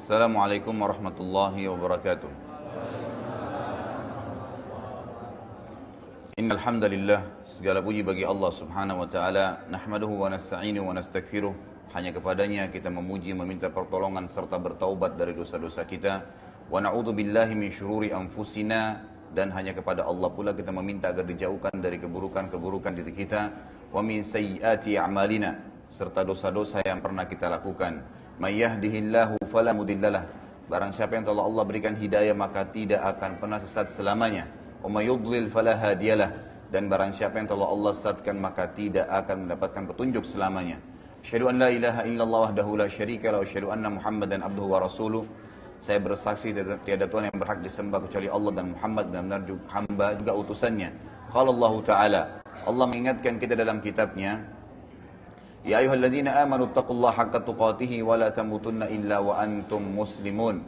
Assalamualaikum warahmatullahi wabarakatuh. Innal hamdalillah, segala puji bagi Allah Subhanahu wa taala, nahmaduhu wa nasta'inuhu wa nastaghfiruh. Hanya kepadanya kita memuji, meminta pertolongan serta bertaubat dari dosa-dosa kita. Wa na'udzu billahi min syururi anfusina, dan hanya kepada Allah pula kita meminta agar dijauhkan dari keburukan-keburukan diri kita. Wa min sayyiati a'malina, serta dosa-dosa yang pernah kita lakukan. May yahdihillahu fala mudhillalah, barang siapa yang telah Allah berikan hidayah maka tidak akan pernah sesat selamanya. Wa may yudlil fala hadiyalah, dan barang siapa yang telah Allah sesatkan maka tidak akan mendapatkan petunjuk selamanya. Asyhadu an la ilaha illallah wahdahu la syarika lahu wa asyhadu anna Muhammadan abduhu wa rasuluh. Saya bersaksi tiada Tuhan yang berhak disembah kecuali Allah, dan Muhammad benar-benar hamba juga utusannya. Qala Allah Ta'ala, Allah mengingatkan kita dalam kitabnya, Ya ayyuhalladzina amanu taqullaha haqqa tuqatih wa la tamutunna illa wa antum muslimun.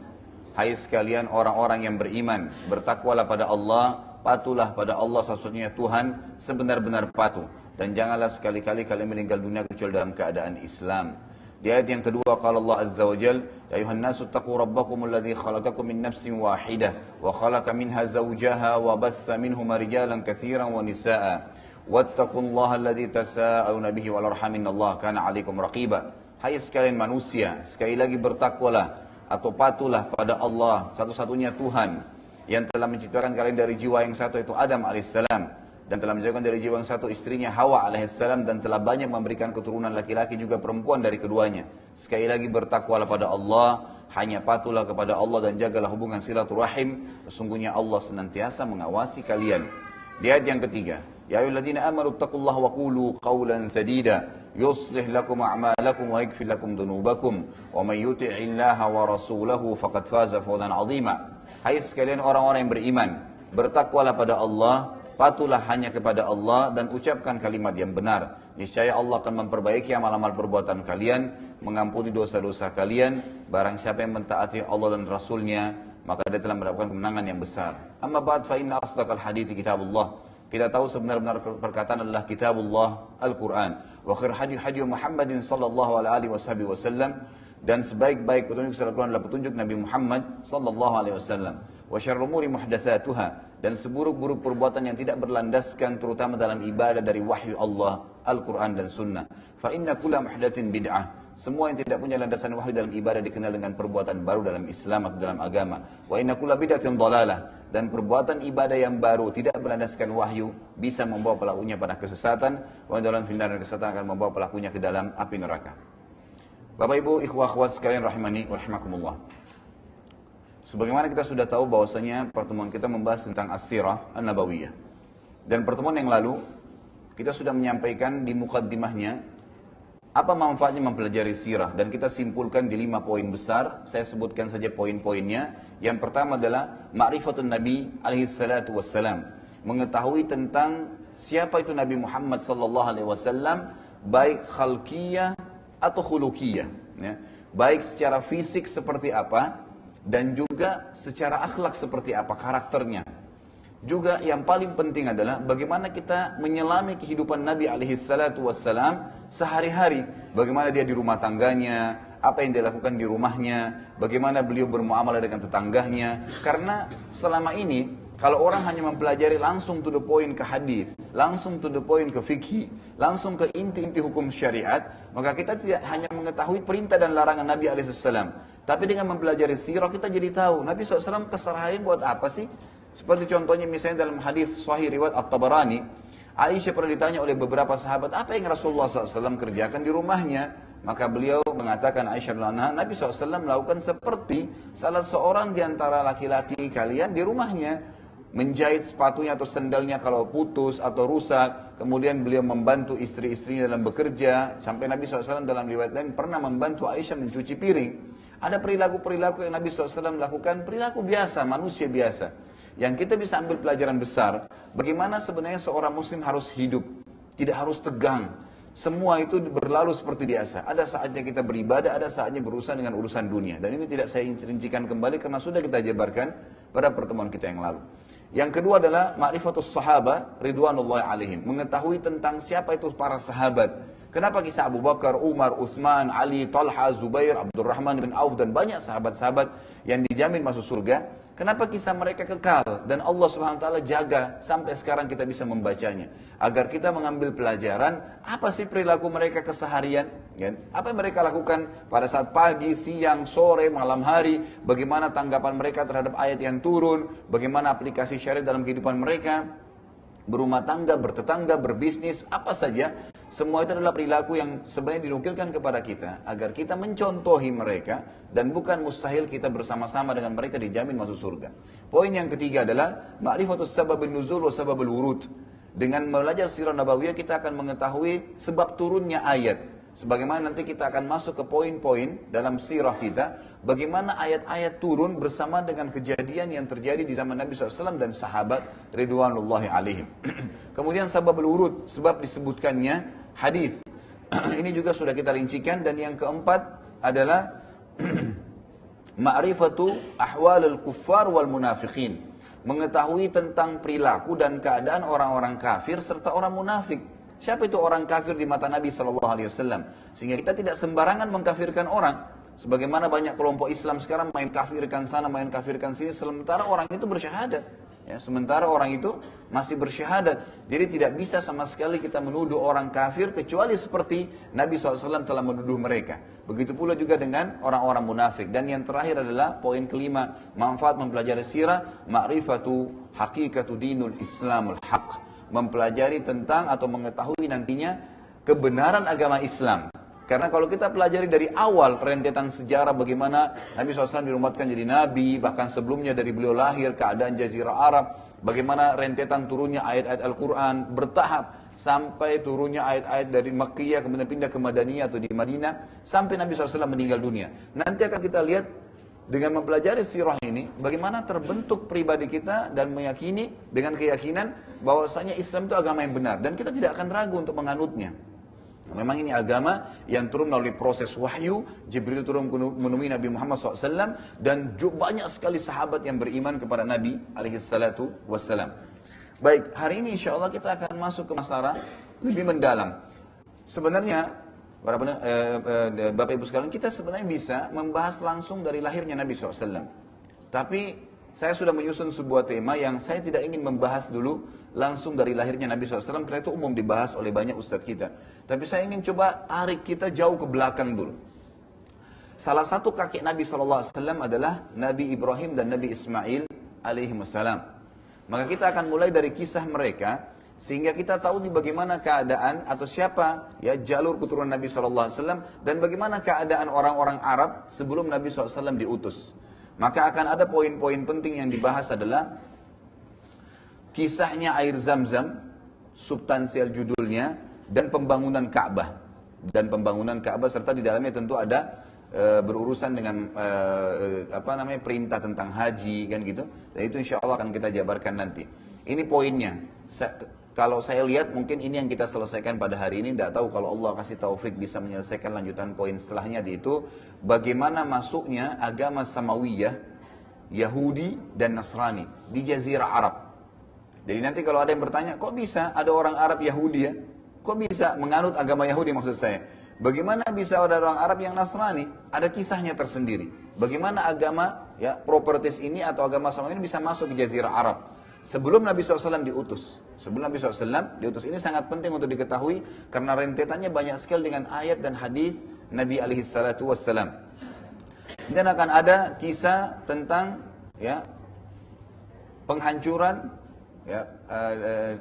Hai sekalian orang-orang yang beriman, bertakwalah pada Allah, patuhlah pada Allah sesungguhnya Tuhan sebenar-benar patuh, dan janganlah sekali-kali kalian meninggal dunia kecuali dalam keadaan Islam. Di ayat yang kedua qala Allah azza wa jalla, ya ayyuhan nasu taqu rabbakumul ladzi khalaqakum min nafsin wahidah wa khalaqa minha zawjaha wa batha minhuma rijalan katsiran wa nisaa'a. Wattaqullaha alladzi tasaaluna bihi wal arham innallaha kana 'alaikum raqiba. Hai sekalian manusia, sekali lagi bertakwalah atau patuhlah pada Allah, satu-satunya Tuhan yang telah menciptakan kalian dari jiwa yang satu, yaitu Adam alaihissalam, dan telah menciptakan dari jiwa yang satu istrinya Hawa alaihissalam, dan telah banyak memberikan keturunan laki-laki juga perempuan dari keduanya. Sekali lagi bertakwalah pada Allah, hanya patuhlah kepada Allah dan jagalah hubungan silaturahim. Sesungguhnya Allah senantiasa mengawasi kalian. Di ayat yang ketiga, Ya ayyuhalladzina amanu taqullaha wa qulu qawlan sadida yuslih lakum a'malakum wa yaghfir lakum dhunubakum wa may yuti'illaha wa rasulahu faqad faza fawzan 'azima. Hai sekalian orang-orang yang beriman, bertakwalah pada Allah, patuhlah hanya kepada Allah, dan ucapkan kalimat yang benar. Niscaya Allah akan memperbaiki amal-amal perbuatan kalian, mengampuni dosa-dosa kalian. Barang siapa yang mentaati Allah dan Rasulnya, maka dia telah mendapatkan kemenangan yang besar. Amma ba'd fa inna asdaqal hadithi kitabullah. Kita tahu sebenar-benar perkataan adalah kitabullah, Al-Quran. Wa khair hadi Muhammadin sallallahu alaihi wasallam, dan sebaik-baik petunjuk secara Al-Quran adalah petunjuk Nabi Muhammad sallallahu alaihi wasallam. Wa syarrul umuri muhdatsatuha, dan seburuk-buruk perbuatan yang tidak berlandaskan terutama dalam ibadah dari wahyu Allah, Al-Quran dan Sunnah. Fa inna kulla muhdatsin bid'ah. Semua yang tidak punya landasan wahyu dalam ibadah dikenal dengan perbuatan baru dalam Islam atau dalam agama. Wa inna kulla bid'atin dhalalah, dan perbuatan ibadah yang baru tidak berlandaskan wahyu bisa membawa pelakunya pada kesesatan. Wa dalam final dan kesesatan akan membawa pelakunya ke dalam api neraka. Bapak Ibu, ikhwah akhwat sekalian rahimani wa rahimakumullah. Sebagaimana kita sudah tahu bahwasanya pertemuan kita membahas tentang as-sirah an-nabawiyah. Dan pertemuan yang lalu kita sudah menyampaikan di muqaddimahnya apa manfaatnya mempelajari sirah, dan kita simpulkan di 5 poin besar. Saya sebutkan saja poin-poinnya. Yang pertama adalah ma'rifatun Nabi alaihi salatu wassalam, mengetahui tentang siapa itu Nabi Muhammad sallallahu alaihi wasallam, baik khalqiyah atau khuluqiyah, ya. Baik secara fisik seperti apa, dan juga secara akhlak seperti apa karakternya. Juga yang paling penting adalah bagaimana kita menyelami kehidupan Nabi alaihi salatu wassalam sehari-hari. Bagaimana dia di rumah tangganya, apa yang dia lakukan di rumahnya, bagaimana beliau bermuamalah dengan tetangganya. Karena selama ini kalau orang hanya mempelajari langsung to the point ke hadis, langsung to the point ke fikih, langsung ke inti-inti hukum syariat, maka kita tidak hanya mengetahui perintah dan larangan Nabi alaihissalam. Tapi dengan mempelajari sirah kita jadi tahu Nabi SAW keseharian buat apa sih. Seperti contohnya misalnya dalam hadis sahih riwayat At-Tabarani, Aisyah pernah ditanya oleh beberapa sahabat, apa yang Rasulullah SAW kerjakan di rumahnya? Maka beliau mengatakan, Aisyah radhiyallahu anha, Nabi SAW melakukan seperti salah seorang di antara laki-laki kalian di rumahnya, menjahit sepatunya atau sendalnya kalau putus atau rusak. Kemudian beliau membantu istri-istrinya dalam bekerja. Sampai Nabi SAW dalam riwayat lain pernah membantu Aisyah mencuci piring. Ada perilaku-perilaku yang Nabi SAW lakukan, perilaku biasa, manusia biasa. Yang kita bisa ambil pelajaran besar, bagaimana sebenarnya seorang muslim harus hidup. Tidak harus tegang. Semua itu berlalu seperti biasa. Ada saatnya kita beribadah, ada saatnya berurusan dengan urusan dunia. Dan ini tidak saya rincikan kembali karena sudah kita jabarkan pada pertemuan kita yang lalu. Yang kedua adalah ma'rifatus sahaba ridwanullahi alaihim, mengetahui tentang siapa itu para sahabat. Kenapa kisah Abu Bakar, Umar, Uthman, Ali, Talha, Zubair, Abdurrahman bin Auf dan banyak sahabat-sahabat yang dijamin masuk surga? Kenapa kisah mereka kekal dan Allah Subhanahu wa taala jaga sampai sekarang kita bisa membacanya agar kita mengambil pelajaran apa sih perilaku mereka keseharian, kan? Apa yang mereka lakukan pada saat pagi, siang, sore, malam hari, bagaimana tanggapan mereka terhadap ayat yang turun, bagaimana aplikasi syariat dalam kehidupan mereka, berumah tangga, bertetangga, berbisnis, apa saja. Semua itu adalah perilaku yang sebenarnya dinukilkan kepada kita agar kita mencontohi mereka dan bukan mustahil kita bersama-sama dengan mereka dijamin masuk surga. Poin yang ketiga adalah ma'rifatus sababun nuzul wa sababul wurud. Dengan belajar sirah nabawiyah kita akan mengetahui sebab turunnya ayat. Sebagaimana nanti kita akan masuk ke poin-poin dalam sirah kita, bagaimana ayat-ayat turun bersama dengan kejadian yang terjadi di zaman Nabi SAW dan sahabat ridwanullahi alaihim. Kemudian sababul wurud, sebab disebutkannya hadis. Ini juga sudah kita rincikan. Dan yang keempat adalah ma'rifatu ahwalul kuffar wal munafiqin. Mengetahui tentang perilaku dan keadaan orang-orang kafir serta orang munafik. Siapa itu orang kafir di mata Nabi SAW? Sehingga kita tidak sembarangan mengkafirkan orang. Sebagaimana banyak kelompok Islam sekarang main kafirkan sana, main kafirkan sini, sementara orang itu bersyahadat. Ya, sementara orang itu masih bersyahadat. Jadi tidak bisa sama sekali kita menuduh orang kafir kecuali seperti Nabi SAW telah menuduh mereka. Begitu pula juga dengan orang-orang munafik. Dan yang terakhir adalah poin kelima, manfaat mempelajari sirah, ma'rifatu haqiqatu dinul Islamul haq. Mempelajari tentang atau mengetahui nantinya kebenaran agama Islam. Karena kalau kita pelajari dari awal rentetan sejarah bagaimana Nabi SAW diumatkan jadi Nabi, bahkan sebelumnya dari beliau lahir, keadaan Jazirah Arab, bagaimana rentetan turunnya ayat-ayat Al-Quran bertahap, sampai turunnya ayat-ayat dari Makkiyah, kemudian pindah ke Madaniyah atau di Madinah, sampai Nabi SAW meninggal dunia. Nanti akan kita lihat dengan mempelajari sirah ini, bagaimana terbentuk pribadi kita dan meyakini dengan keyakinan bahwasanya Islam itu agama yang benar. Dan kita tidak akan ragu untuk menganutnya. Memang ini agama yang turun melalui proses wahyu, Jibril turun menemui Nabi Muhammad SAW, dan banyak sekali sahabat yang beriman kepada Nabi SAW. Baik, hari ini insya Allah kita akan masuk ke masalah lebih mendalam. Sebenarnya, Bapak Ibu sekalian, kita sebenarnya bisa membahas langsung dari lahirnya Nabi SAW. Tapi saya sudah menyusun sebuah tema yang saya tidak ingin membahas dulu langsung dari lahirnya Nabi SAW, karena itu umum dibahas oleh banyak ustadz kita. Tapi saya ingin coba tarik kita jauh ke belakang dulu. Salah satu kakek Nabi SAW adalah Nabi Ibrahim dan Nabi Ismail alaihimussalam. Maka kita akan mulai dari kisah mereka, sehingga kita tahu di bagaimana keadaan atau siapa ya jalur keturunan Nabi SAW dan bagaimana keadaan orang-orang Arab sebelum Nabi SAW diutus. Maka akan ada poin-poin penting yang dibahas adalah kisahnya air Zam-Zam, substansial judulnya, dan pembangunan Ka'bah. Dan pembangunan Ka'bah serta di dalamnya tentu ada berurusan dengan perintah tentang haji kan gitu. Dan itu insya Allah akan kita jabarkan nanti. Ini poinnya. Kalau saya lihat mungkin ini yang kita selesaikan pada hari ini. Tidak tahu kalau Allah kasih taufik bisa menyelesaikan lanjutan poin setelahnya itu bagaimana masuknya agama Samawiyah, Yahudi dan Nasrani di Jazirah Arab. Jadi nanti kalau ada yang bertanya, kok bisa ada orang Arab Yahudi ya? Kok bisa menganut agama Yahudi maksud saya? Bagaimana bisa ada orang Arab yang Nasrani? Ada kisahnya tersendiri. Bagaimana agama ya properties ini atau agama Samawi ini bisa masuk di Jazirah Arab sebelum Nabi SAW diutus. Sebelum Nabi SAW diutus, ini sangat penting untuk diketahui karena rentetannya banyak sekali dengan ayat dan hadis Nabi SAW. Dan akan ada kisah tentang ya penghancuran ya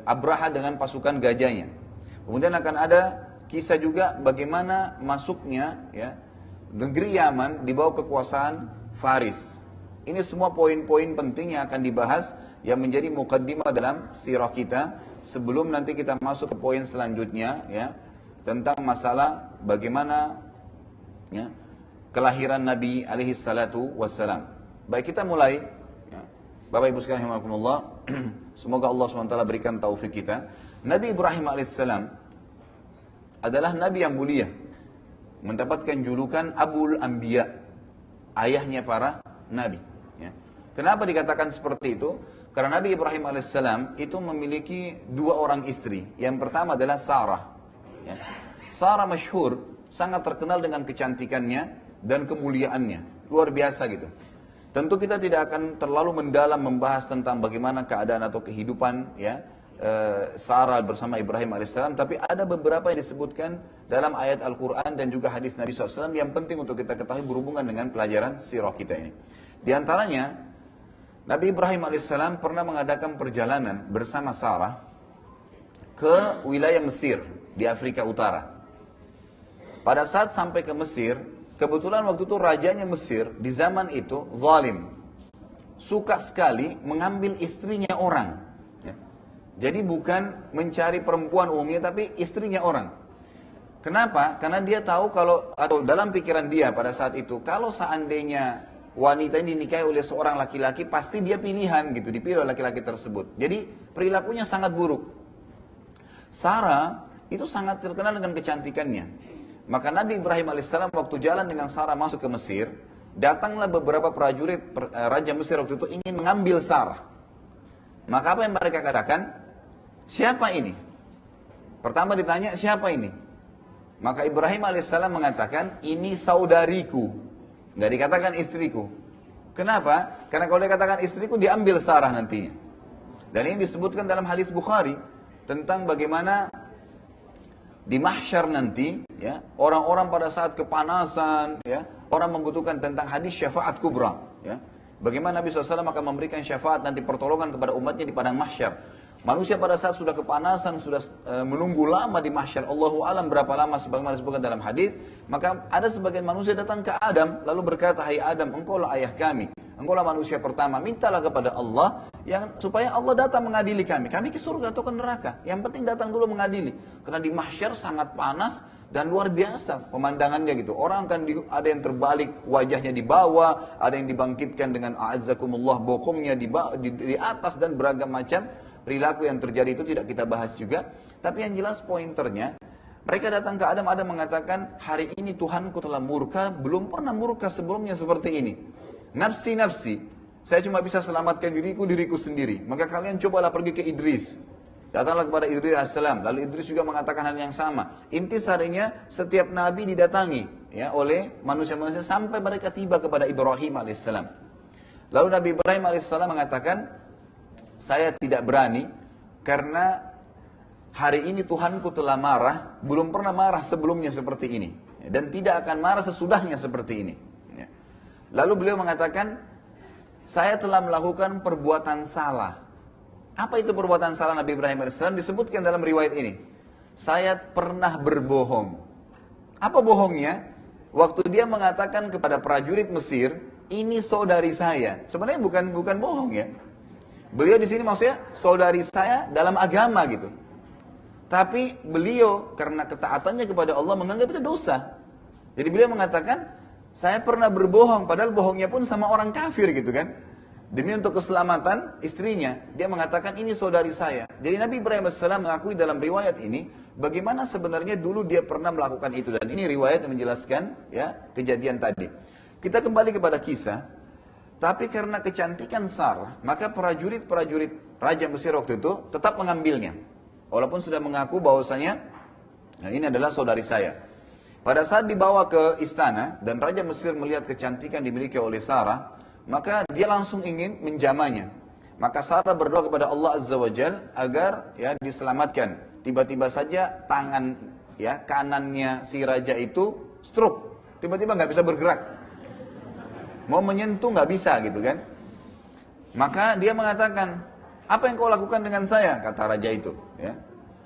Abraha dengan pasukan gajahnya. Kemudian akan ada kisah juga bagaimana masuknya ya negeri Yaman di bawah kekuasaan Faris. Ini semua poin-poin penting yang akan dibahas yang menjadi mukaddimah dalam sirah kita sebelum nanti kita masuk ke poin selanjutnya ya tentang masalah bagaimana ya kelahiran Nabi alaihi salatu wassalam. Baik, kita mulai ya. Bapak Ibu sekalian rahimakumullah, semoga Allah SWT berikan taufik kita. Nabi Ibrahim alaihissalam adalah nabi yang mulia, mendapatkan julukan Abul Anbiya, ayahnya para nabi ya. Kenapa dikatakan seperti itu? Karena Nabi Ibrahim alaihissalam itu memiliki dua orang istri. Yang pertama adalah Sarah. Ya. Sarah masyhur, sangat terkenal dengan kecantikannya dan kemuliaannya. Luar biasa gitu. Tentu kita tidak akan terlalu mendalam membahas tentang bagaimana keadaan atau kehidupan ya Sarah bersama Ibrahim alaihissalam, tapi ada beberapa yang disebutkan dalam ayat Al-Quran dan juga hadis Nabi SAW yang penting untuk kita ketahui berhubungan dengan pelajaran sirah kita ini. Di antaranya, Nabi Ibrahim alaihissalam pernah mengadakan perjalanan bersama Sarah ke wilayah Mesir di Afrika Utara. Pada saat sampai ke Mesir, kebetulan waktu itu rajanya Mesir di zaman itu zalim, suka sekali mengambil istrinya orang. Ya. Jadi bukan mencari perempuan umumnya, tapi istrinya orang. Kenapa? Karena dia tahu kalau, atau dalam pikiran dia pada saat itu, kalau seandainya wanita ini dinikahi oleh seorang laki-laki, pasti dia pilihan gitu, dipilih oleh laki-laki tersebut. Jadi perilakunya sangat buruk. Sarah itu sangat terkenal dengan kecantikannya. Maka Nabi Ibrahim alaihissalam waktu jalan dengan Sarah masuk ke Mesir, datanglah beberapa prajurit Raja Mesir waktu itu ingin mengambil Sarah. Maka apa yang mereka katakan? Siapa ini? Pertama ditanya, siapa ini? Maka Ibrahim alaihissalam mengatakan, ini saudariku. Nggak dikatakan istriku. Kenapa? Karena kalau dia katakan istriku, diambil Sarah nantinya. Dan ini disebutkan dalam hadis Bukhari tentang bagaimana di mahsyar nanti, ya, orang-orang pada saat kepanasan, ya, orang membutuhkan tentang hadis syafaat kubra, ya. Bagaimana Nabi SAW akan memberikan syafaat nanti pertolongan kepada umatnya di padang mahsyar. Manusia pada saat sudah kepanasan, sudah menunggu lama di mahsyar, Allahu alam berapa lama sebagaimana disebutkan dalam hadis, maka ada sebagian manusia datang ke Adam lalu berkata, "Hai Adam, engkaulah ayah kami, engkaulah manusia pertama, mintalah kepada Allah yang supaya Allah datang mengadili kami. Kami ke surga atau ke neraka? Yang penting datang dulu mengadili." Karena di mahsyar sangat panas dan luar biasa pemandangannya gitu. Orang kan ada yang terbalik wajahnya di bawah, ada yang dibangkitkan dengan a'azzakumullah bokongnya di atas dan beragam macam perilaku yang terjadi itu tidak kita bahas juga. Tapi yang jelas pointernya, mereka datang ke Adam, Adam mengatakan, hari ini Tuhanku telah murka, belum pernah murka sebelumnya seperti ini. Nafsi, nafsi, saya cuma bisa selamatkan diriku sendiri. Maka kalian cobalah pergi ke Idris. Datanglah kepada Idris AS. Lalu Idris juga mengatakan hal yang sama. Intisarinya setiap nabi didatangi ya, oleh manusia-manusia sampai mereka tiba kepada Ibrahim AS. Lalu Nabi Ibrahim AS mengatakan, saya tidak berani karena hari ini Tuhanku telah marah, belum pernah marah sebelumnya seperti ini. Dan tidak akan marah sesudahnya seperti ini. Lalu beliau mengatakan, saya telah melakukan perbuatan salah. Apa itu perbuatan salah Nabi Ibrahim AS? Disebutkan dalam riwayat ini. Saya pernah berbohong. Apa bohongnya? Waktu dia mengatakan kepada prajurit Mesir, ini saudari saya. Sebenarnya bukan bohong ya. Beliau di sini maksudnya saudari saya dalam agama gitu. Tapi beliau karena ketaatannya kepada Allah menganggap itu dosa. Jadi beliau mengatakan, saya pernah berbohong, padahal bohongnya pun sama orang kafir gitu kan. Demi untuk keselamatan istrinya, dia mengatakan ini saudari saya. Jadi Nabi Ibrahim AS mengakui dalam riwayat ini, bagaimana sebenarnya dulu dia pernah melakukan itu. Dan ini riwayat yang menjelaskan ya kejadian tadi. Kita kembali kepada kisah. Tapi karena kecantikan Sarah, maka prajurit-prajurit Raja Mesir waktu itu tetap mengambilnya. Walaupun sudah mengaku bahwasanya nah ini adalah saudari saya. Pada saat dibawa ke istana dan Raja Mesir melihat kecantikan dimiliki oleh Sarah, maka dia langsung ingin menjamahnya. Maka Sarah berdoa kepada Allah Azza wa Jal agar ya diselamatkan. Tiba-tiba saja tangan ya kanannya si raja itu stroke. Tiba-tiba nggak bisa bergerak. Mau menyentuh nggak bisa gitu kan. Maka dia mengatakan, apa yang kau lakukan dengan saya? Kata raja itu ya.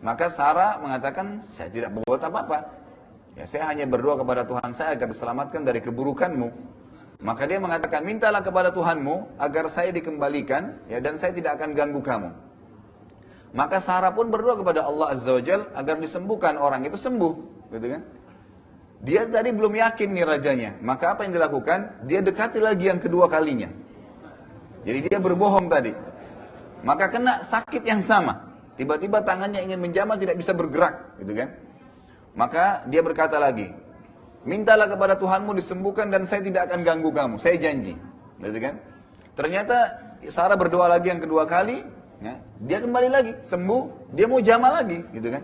Maka Sarah mengatakan, saya tidak berbuat apa-apa ya, saya hanya berdoa kepada Tuhan saya agar diselamatkan dari keburukanmu. Maka dia mengatakan, mintalah kepada Tuhanmu agar saya dikembalikan ya, dan saya tidak akan ganggu kamu. Maka Sarah pun berdoa kepada Allah Azza wa Jal agar disembuhkan orang itu sembuh gitu kan. Dia tadi belum yakin nih rajanya. Maka apa yang dilakukan? Dia dekati lagi yang kedua kalinya. Jadi dia berbohong tadi. Maka kena sakit yang sama. Tiba-tiba tangannya ingin menjamah tidak bisa bergerak. Gitu kan? Maka dia berkata lagi, mintalah kepada Tuhanmu disembuhkan dan saya tidak akan ganggu kamu. Saya janji. Gitu kan? Ternyata Sarah berdoa lagi yang kedua kali. Ya, dia kembali lagi. Sembuh. Dia mau jamah lagi. Gitu kan?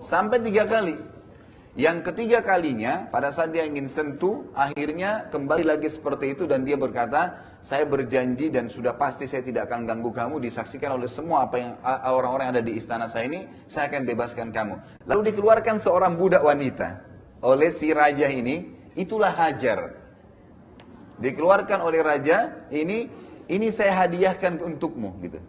Sampai 3 kali. Yang ketiga kalinya, pada saat dia ingin sentuh, akhirnya kembali lagi seperti itu dan dia berkata, saya berjanji dan sudah pasti saya tidak akan ganggu kamu, disaksikan oleh semua apa yang orang-orang yang ada di istana saya ini, saya akan bebaskan kamu. Lalu dikeluarkan seorang budak wanita oleh si raja ini, itulah Hajar. Dikeluarkan oleh raja, ini saya hadiahkan untukmu gitu.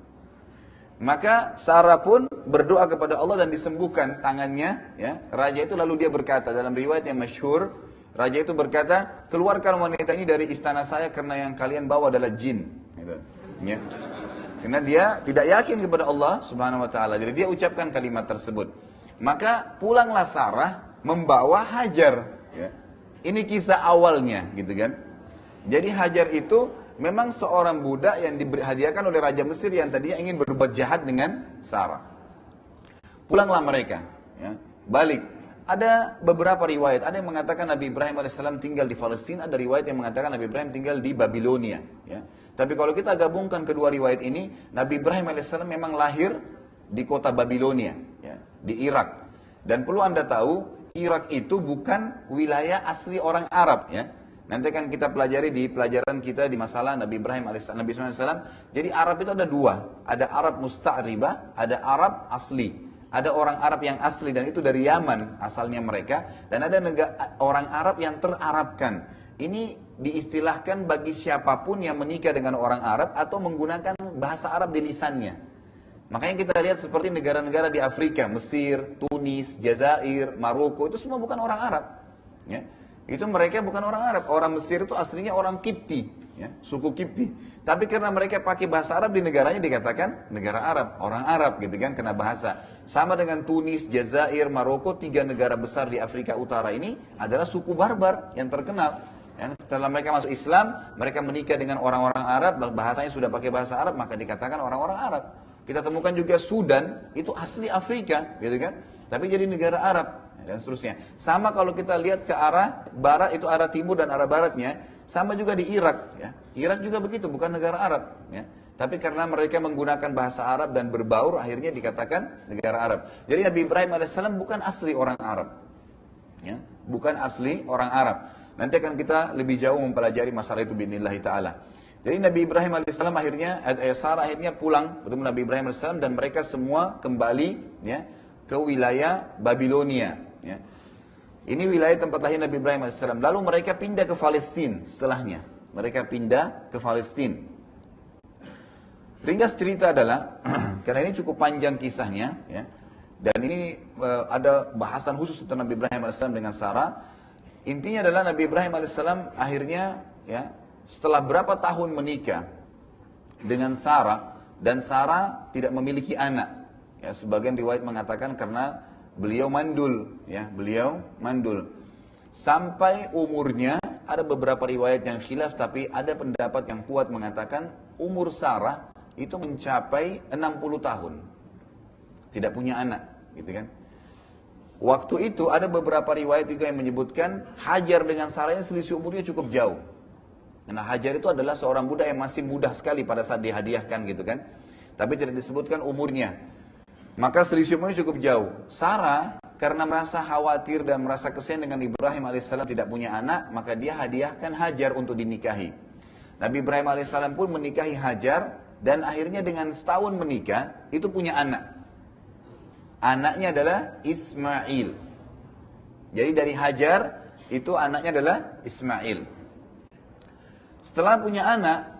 Maka Sarah pun berdoa kepada Allah dan disembuhkan tangannya, ya. Raja itu lalu dia berkata dalam riwayat yang masyhur, raja itu berkata, keluarkan wanita ini dari istana saya karena yang kalian bawa adalah jin, gitu. Ya. Karena dia tidak yakin kepada Allah Subhanahu wa taala. Jadi dia ucapkan kalimat tersebut. Maka pulanglah Sarah membawa Hajar, ya. Ini kisah awalnya, gitu kan. Jadi Hajar itu memang seorang budak yang dihadiahkan oleh Raja Mesir yang tadinya ingin berbuat jahat dengan Sarah. Pulanglah mereka, ya, balik. Ada beberapa riwayat, ada yang mengatakan Nabi Ibrahim AS tinggal di Palestina, ada riwayat yang mengatakan Nabi Ibrahim tinggal di Babilonia. Ya. Tapi kalau kita gabungkan kedua riwayat ini, Nabi Ibrahim AS memang lahir di kota Babilonia, ya, di Irak. Dan perlu Anda tahu, Irak itu bukan wilayah asli orang Arab, ya. Nanti kan kita pelajari di pelajaran kita di masalah Nabi Ibrahim AS. Jadi Arab itu ada dua. Ada Arab musta'ribah, ada Arab asli. Ada orang Arab yang asli dan itu dari Yaman asalnya mereka. Dan ada orang Arab yang terarabkan. Ini diistilahkan bagi siapapun yang menikah dengan orang Arab atau menggunakan bahasa Arab di lisannya. Makanya kita lihat seperti negara-negara di Afrika, Mesir, Tunis, Jazair, Maroko, itu semua bukan orang Arab. Ya. Itu mereka bukan orang Arab. Orang Mesir itu aslinya orang Kipti, ya, suku Kipti. Tapi karena mereka pakai bahasa Arab di negaranya dikatakan negara Arab, orang Arab gitu kan, kena bahasa. Sama dengan Tunis, Jazair, Maroko, 3 negara besar di Afrika Utara ini adalah suku barbar yang terkenal. Ya, setelah mereka masuk Islam, mereka menikah dengan orang-orang Arab, bahasanya sudah pakai bahasa Arab, maka dikatakan orang-orang Arab. Kita temukan juga Sudan, itu asli Afrika, gitu kan. Tapi jadi negara Arab. Dan seterusnya. Sama kalau kita lihat ke arah barat, itu arah timur dan arah baratnya, sama juga di Irak. Ya. Irak juga begitu, bukan negara Arab. Ya. Tapi karena mereka menggunakan bahasa Arab dan berbaur, akhirnya dikatakan negara Arab. Jadi Nabi Ibrahim AS bukan asli orang Arab. Ya. Bukan asli orang Arab. Nanti akan kita lebih jauh mempelajari masalah itu bi'idznillah ta'ala. Jadi Nabi Ibrahim AS akhirnya, Sarah akhirnya pulang bertemu Nabi Ibrahim AS dan mereka semua kembali, ya, ke wilayah Babilonia. Ya. Ini wilayah tempat lahir Nabi Ibrahim AS. Lalu mereka pindah ke Palestina setelahnya. Mereka pindah ke Palestina. Ringkas cerita adalah, karena ini cukup panjang kisahnya, ya, dan ini ada bahasan khusus tentang Nabi Ibrahim AS dengan Sarah. Intinya adalah Nabi Ibrahim AS akhirnya, ya, setelah berapa tahun menikah dengan Sarah, dan Sarah tidak memiliki anak. Ya, sebagian riwayat mengatakan karena beliau mandul, ya, beliau mandul. Sampai umurnya, ada beberapa riwayat yang khilaf, tapi ada pendapat yang kuat mengatakan umur Sarah itu mencapai 60 tahun. Tidak punya anak, gitu kan. Waktu itu ada beberapa riwayat juga yang menyebutkan Hajar dengan Sarah ini selisih umurnya cukup jauh. Karena Hajar itu adalah seorang budak yang masih mudah sekali pada saat dihadiahkan, gitu kan. Tapi tidak disebutkan umurnya. Maka selisih umurnya cukup jauh. Sarah karena merasa khawatir dan merasa kesian dengan Ibrahim AS tidak punya anak, maka dia hadiahkan Hajar untuk dinikahi. Nabi Ibrahim AS pun menikahi Hajar, dan akhirnya dengan setahun menikah, itu punya anak. Anaknya adalah Ismail. Jadi dari Hajar, itu anaknya adalah Ismail. Setelah punya anak,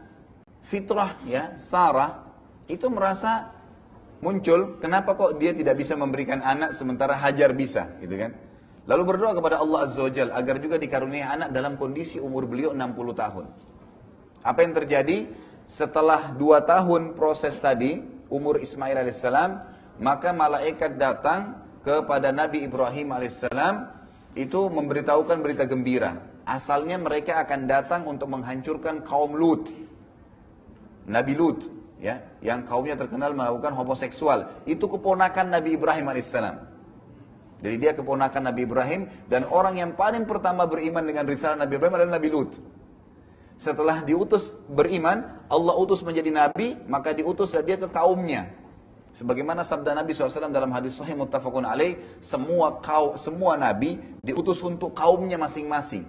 fitrah, ya, Sarah, itu merasa muncul, kenapa kok dia tidak bisa memberikan anak sementara Hajar bisa, gitu kan? Lalu berdoa kepada Allah Azza wa Jalla agar juga dikaruniai anak dalam kondisi umur beliau 60 tahun. Apa yang terjadi? Setelah 2 tahun proses tadi, umur Ismail alaihissalam, maka malaikat datang kepada Nabi Ibrahim alaihissalam, itu memberitahukan berita gembira. Asalnya mereka akan datang untuk menghancurkan kaum Lut, Nabi Lut, ya, yang kaumnya terkenal melakukan homoseksual. Itu keponakan Nabi Ibrahim alaihissalam. Jadi dia keponakan Nabi Ibrahim, dan orang yang paling pertama beriman dengan risalah Nabi Ibrahim adalah Nabi Lut. Setelah diutus beriman, Allah utus menjadi nabi, maka diutuslah dia ke kaumnya. Sebagaimana sabda Nabi SAW dalam hadis sahih muttafaqun alaih, semua nabi diutus untuk kaumnya masing-masing.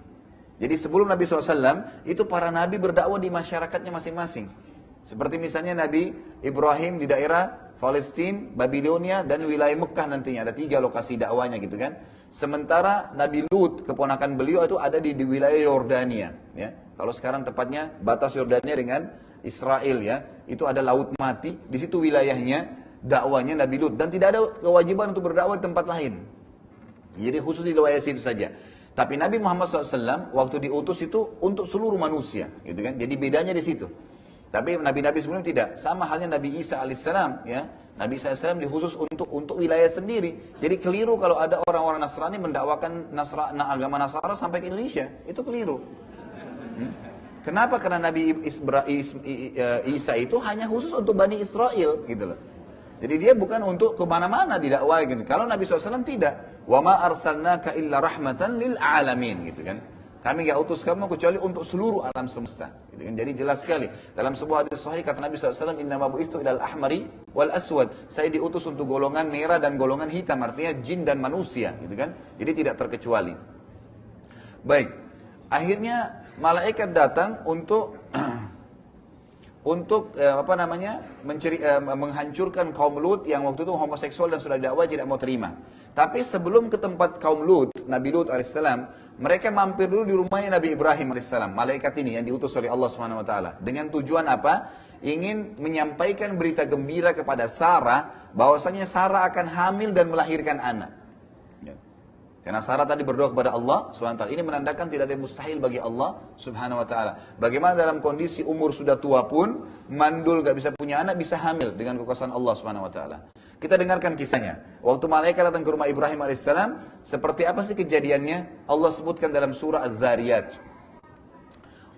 Jadi sebelum Nabi SAW, itu para nabi berdakwah di masyarakatnya masing-masing. Seperti misalnya Nabi Ibrahim di daerah Palestina, Babilonia, dan wilayah Mekah nantinya. Ada 3 lokasi dakwanya gitu kan. Sementara Nabi Lut, keponakan beliau itu ada di wilayah Yordania. Ya. Kalau sekarang tepatnya batas Yordania dengan Israel ya. Itu ada Laut Mati, di situ wilayahnya dakwanya Nabi Lut. Dan tidak ada kewajiban untuk berdakwah di tempat lain. Jadi khusus di wilayah situ saja. Tapi Nabi Muhammad SAW waktu diutus itu untuk seluruh manusia. Gitu kan. Jadi bedanya di situ. Tapi nabi-nabi sebelumnya tidak. Sama halnya Nabi Isa alaihissalam ya. Nabi Isa alaihissalam dikhusus untuk wilayah sendiri. Jadi keliru kalau ada orang-orang Nasrani mendakwakan agama Nasara sampai ke Indonesia. Itu keliru. Kenapa? Karena Nabi Isa itu hanya khusus untuk Bani Israel gitu loh. Jadi dia bukan untuk kemana-mana didakwai gitu. Kalau Nabi SAW tidak. Wa ma arsalnaka illa rahmatan lil alamin gitu kan. Kami gak utus kamu kecuali untuk seluruh alam semesta. Gitu kan? Jadi jelas sekali. Dalam sebuah hadis sahih kata Nabi SAW, innama bu'ithu ilal ahmari wal aswad. Saya diutus untuk golongan merah dan golongan hitam. Artinya jin dan manusia. Gitu kan? Jadi tidak terkecuali. Baik. Akhirnya malaikat datang untuk menghancurkan kaum Lut yang waktu itu homoseksual dan sudah dakwah tidak mau terima. Tapi sebelum ke tempat kaum Lut, Nabi Lut alaihissalam, mereka mampir dulu di rumahnya Nabi Ibrahim alaihissalam. Malaikat ini yang diutus oleh Allah Subhanahu wa taala. Dengan tujuan apa? Ingin menyampaikan berita gembira kepada Sarah bahwasanya Sarah akan hamil dan melahirkan anak. Karena Sarah tadi berdoa kepada Allah Subhanahu wa taala. Ini menandakan tidak ada yang mustahil bagi Allah Subhanahu wa taala. Bagaimana dalam kondisi umur sudah tua pun, mandul gak bisa punya anak, bisa hamil dengan kekuasaan Allah Subhanahu wa taala. Kita dengarkan kisahnya. Waktu malaikat datang ke rumah Ibrahim alaihissalam, seperti apa sih kejadiannya? Allah sebutkan dalam surah Az-Zariyat.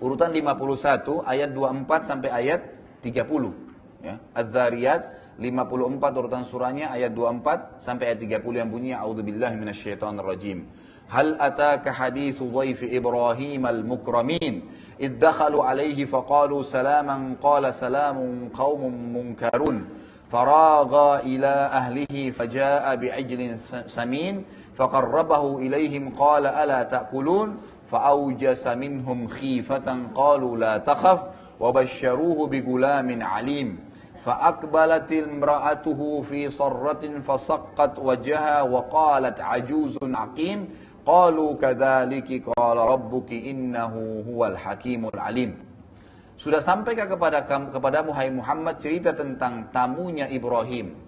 Urutan 51 ayat 24 sampai ayat 30. Ya. Az-Zariyat 54 urutan surahnya ayat 24 sampai ayat 30 yang bunyinya a'udzubillahi minasyaitonirrajim. Hal ataka haditsu dhaifi Ibrahim al-mukramin id dakhalu alaihi faqalu salaman qala salamun qaumun munkarun faragha ila ahlihi fajaa bi'ijlin samin faqarrabahu ilaihim qala ala ta'kulun fa'awjasa minhum khifatan qalu la takhaf wa basyaruhu bigulamin alim. فأقبلت امرأته في صرة فصقت وجهها وقالت عجوز عقيم قالوا كذلك قال ربك إنه هو الحكيم العليم. Sudah sampaikah kepadamu hai Muhammad cerita tentang tamunya Ibrahim,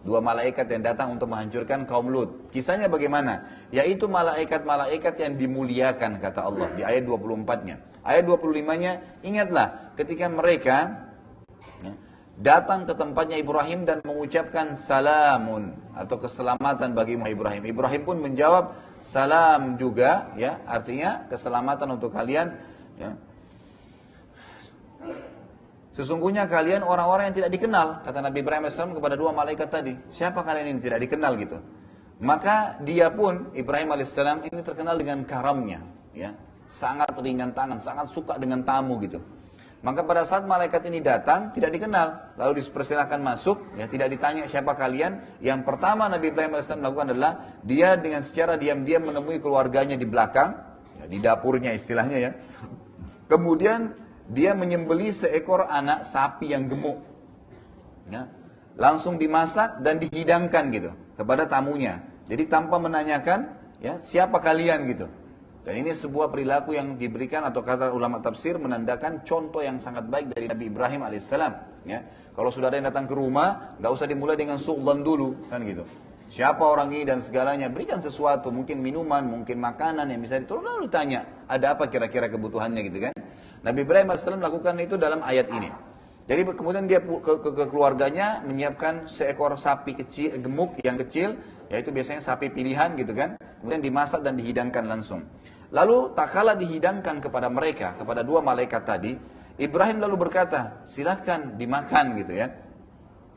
2 malaikat yang datang untuk menghancurkan kaum Lut. Kisahnya bagaimana? Yaitu malaikat-malaikat yang dimuliakan kata Allah di ayat 24-nya. Ayat 25-nya, ingatlah ketika mereka datang ke tempatnya Ibrahim dan mengucapkan salamun atau keselamatan bagi Ibrahim. Ibrahim pun menjawab salam juga, ya, artinya keselamatan untuk kalian. Ya. Sesungguhnya kalian orang-orang yang tidak dikenal, kata Nabi Ibrahim AS kepada 2 malaikat tadi. Siapa kalian ini tidak dikenal gitu? Maka dia pun Ibrahim AS ini terkenal dengan karamnya, ya, sangat ringan tangan, sangat suka dengan tamu gitu. Maka pada saat malaikat ini datang, tidak dikenal. Lalu dipersilahkan masuk, ya, tidak ditanya siapa kalian. Yang pertama Nabi Ibrahim AS lakukan adalah, dia dengan secara diam-diam menemui keluarganya di belakang, ya, di dapurnya istilahnya ya. Kemudian dia menyembelih seekor anak sapi yang gemuk. Ya. Langsung dimasak dan dihidangkan gitu, kepada tamunya. Jadi tanpa menanyakan, ya, siapa kalian gitu. Dan ini sebuah perilaku yang diberikan atau kata ulama tafsir menandakan contoh yang sangat baik dari Nabi Ibrahim alaihissalam. Ya, kalau sudah ada yang datang ke rumah, nggak usah dimulai dengan su'lan dulu, kan gitu. Siapa orang ini dan segalanya, berikan sesuatu, mungkin minuman, mungkin makanan yang bisa ditolong, lalu ditanya, ada apa kira-kira kebutuhannya gitu kan. Nabi Ibrahim alaihissalam melakukan itu dalam ayat ini. Jadi kemudian dia ke keluarganya menyiapkan seekor sapi kecil, gemuk yang kecil, yaitu biasanya sapi pilihan gitu kan. Kemudian dimasak dan dihidangkan langsung. Lalu tak kala dihidangkan kepada mereka, kepada 2 malaikat tadi, Ibrahim lalu berkata, silahkan dimakan gitu ya.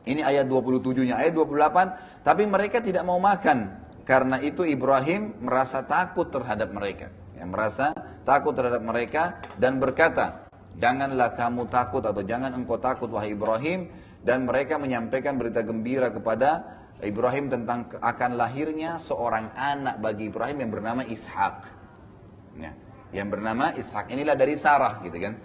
Ini ayat 27-nya, ayat 28, tapi mereka tidak mau makan. Karena itu Ibrahim merasa takut terhadap mereka. Ya, merasa takut terhadap mereka dan berkata, janganlah kamu takut atau jangan engkau takut wahai Ibrahim, Dan mereka menyampaikan berita gembira kepada Ibrahim tentang akan lahirnya seorang anak bagi Ibrahim yang bernama Ishak. Ya, yang bernama Ishak. Inilah dari Sarah, gitu kan.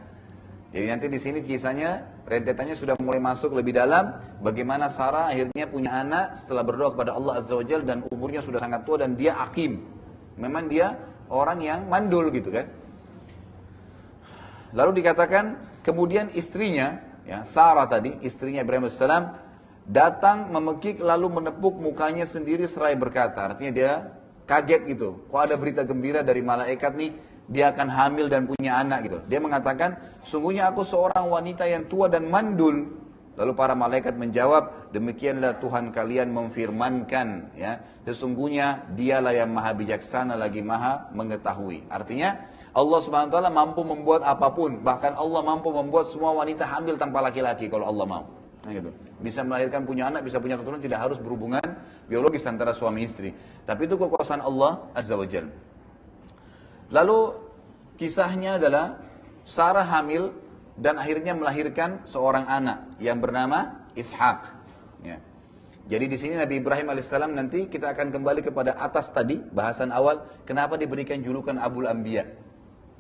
Jadi nanti di sini kisahnya, rentetannya sudah mulai masuk lebih dalam. Bagaimana Sarah akhirnya punya anak setelah berdoa kepada Allah Azza wa Jalla dan umurnya sudah sangat tua dan dia akim. Memang dia orang yang mandul, gitu kan. Lalu dikatakan kemudian istrinya, ya, Sarah tadi, istrinya Ibrahim AS, datang memekik lalu menepuk mukanya sendiri seraya berkata, artinya dia kaget gitu, kok ada berita gembira dari malaikat nih, dia akan hamil dan punya anak gitu. Dia mengatakan, sungguhnya aku seorang wanita yang tua dan mandul. Lalu para malaikat menjawab, demikianlah Tuhan kalian memfirmankan, ya, sesungguhnya dialah yang maha bijaksana lagi maha mengetahui. Artinya Allah Subhanahu wa taala mampu membuat apapun, bahkan Allah mampu membuat semua wanita hamil tanpa laki-laki kalau Allah mau. Nah, gitu. Bisa melahirkan, punya anak, bisa punya keturunan, tidak harus berhubungan biologis antara suami istri. Tapi itu kekuasaan Allah Azza wa Jalla. Lalu kisahnya adalah Sarah hamil dan akhirnya melahirkan seorang anak yang bernama Ishak. Ya. Jadi di sini Nabi Ibrahim alaihissalam, nanti kita akan kembali kepada atas tadi bahasan awal, kenapa diberikan julukan Abul Anbiya,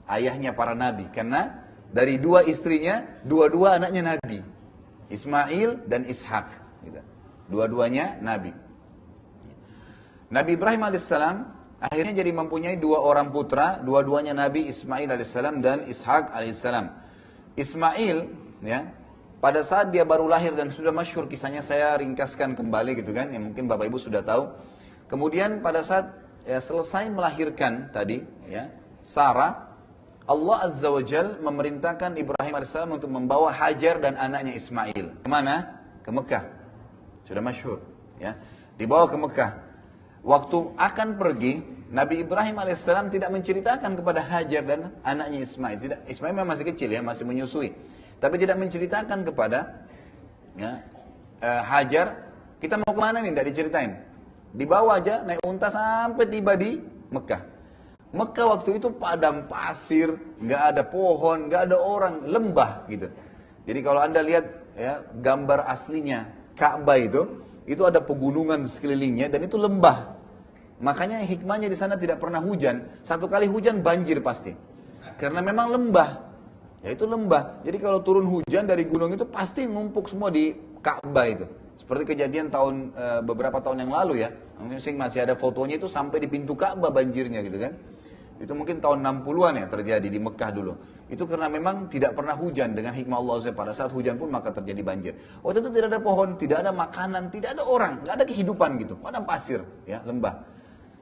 ayahnya para nabi, karena dari dua istrinya, dua-dua anaknya nabi, Ismail dan Ishak, gitu. Dua-duanya nabi. Nabi Ibrahim alaihissalam akhirnya jadi mempunyai dua orang putra, dua-duanya nabi, Ismail alaihissalam dan Ishak alaihissalam. Ismail, ya, pada saat dia baru lahir dan sudah masyhur kisahnya, saya ringkaskan kembali gitu kan, yang mungkin Bapak Ibu sudah tahu. Kemudian pada saat selesai melahirkan tadi, ya, Sarah, Allah Azza wa Jal memerintahkan Ibrahim AS untuk membawa Hajar dan anaknya Ismail. Kemana? Ke Mekah. Sudah masyhur, ya. Dibawa ke Mekah. Waktu akan pergi, Nabi Ibrahim AS tidak menceritakan kepada Hajar dan anaknya Ismail. Tidak, Ismail memang masih kecil, ya, masih menyusui. Tapi tidak menceritakan kepada, ya, Hajar, kita mau kemana nih, tidak diceritain. Dibawa aja, naik unta sampai tiba di Mekah. Mekah waktu itu padang pasir, nggak ada pohon, nggak ada orang, lembah gitu. Jadi kalau Anda lihat, ya, gambar aslinya Ka'bah itu ada pegunungan sekelilingnya dan itu lembah. Makanya hikmahnya di sana tidak pernah hujan. Satu kali hujan banjir pasti. Karena memang lembah. Ya itu lembah. Jadi kalau turun hujan dari gunung itu pasti ngumpuk semua di Ka'bah itu. Seperti kejadian beberapa tahun yang lalu, ya. Mungkin masih ada fotonya itu sampai di pintu Ka'bah banjirnya gitu kan. Itu mungkin tahun 60-an ya terjadi di Mekah dulu. Itu karena memang tidak pernah hujan, dengan hikmah Allah SWT. Pada saat hujan pun maka terjadi banjir. Waktu itu tidak ada pohon, tidak ada makanan, tidak ada orang, nggak ada kehidupan gitu. Padang pasir, ya, lembah.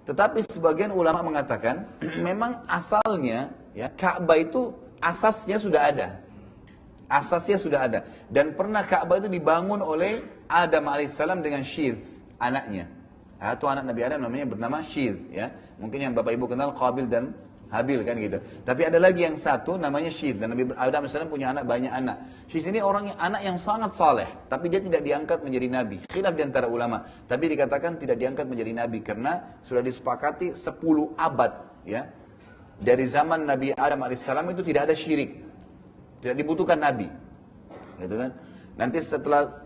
Tetapi sebagian ulama mengatakan memang asalnya, ya, Ka'bah itu asasnya sudah ada. Asasnya sudah ada. Dan pernah Ka'bah itu dibangun oleh Adam alaihissalam dengan Syith, anaknya. Atau anak Nabi Adam namanya bernama Syith, ya. Mungkin yang Bapak Ibu kenal Qabil dan Habil kan gitu. Tapi ada lagi yang satu namanya Syith, dan Nabi Adam alaihissalam punya banyak anak. Syith ini anak yang sangat saleh, tapi dia tidak diangkat menjadi nabi. Khilaf di antara ulama, tapi dikatakan tidak diangkat menjadi nabi karena sudah disepakati 10 abad, ya. Dari zaman Nabi Adam alaihissalam itu tidak ada syirik. Tidak dibutuhkan nabi. Gitu kan? Nanti setelah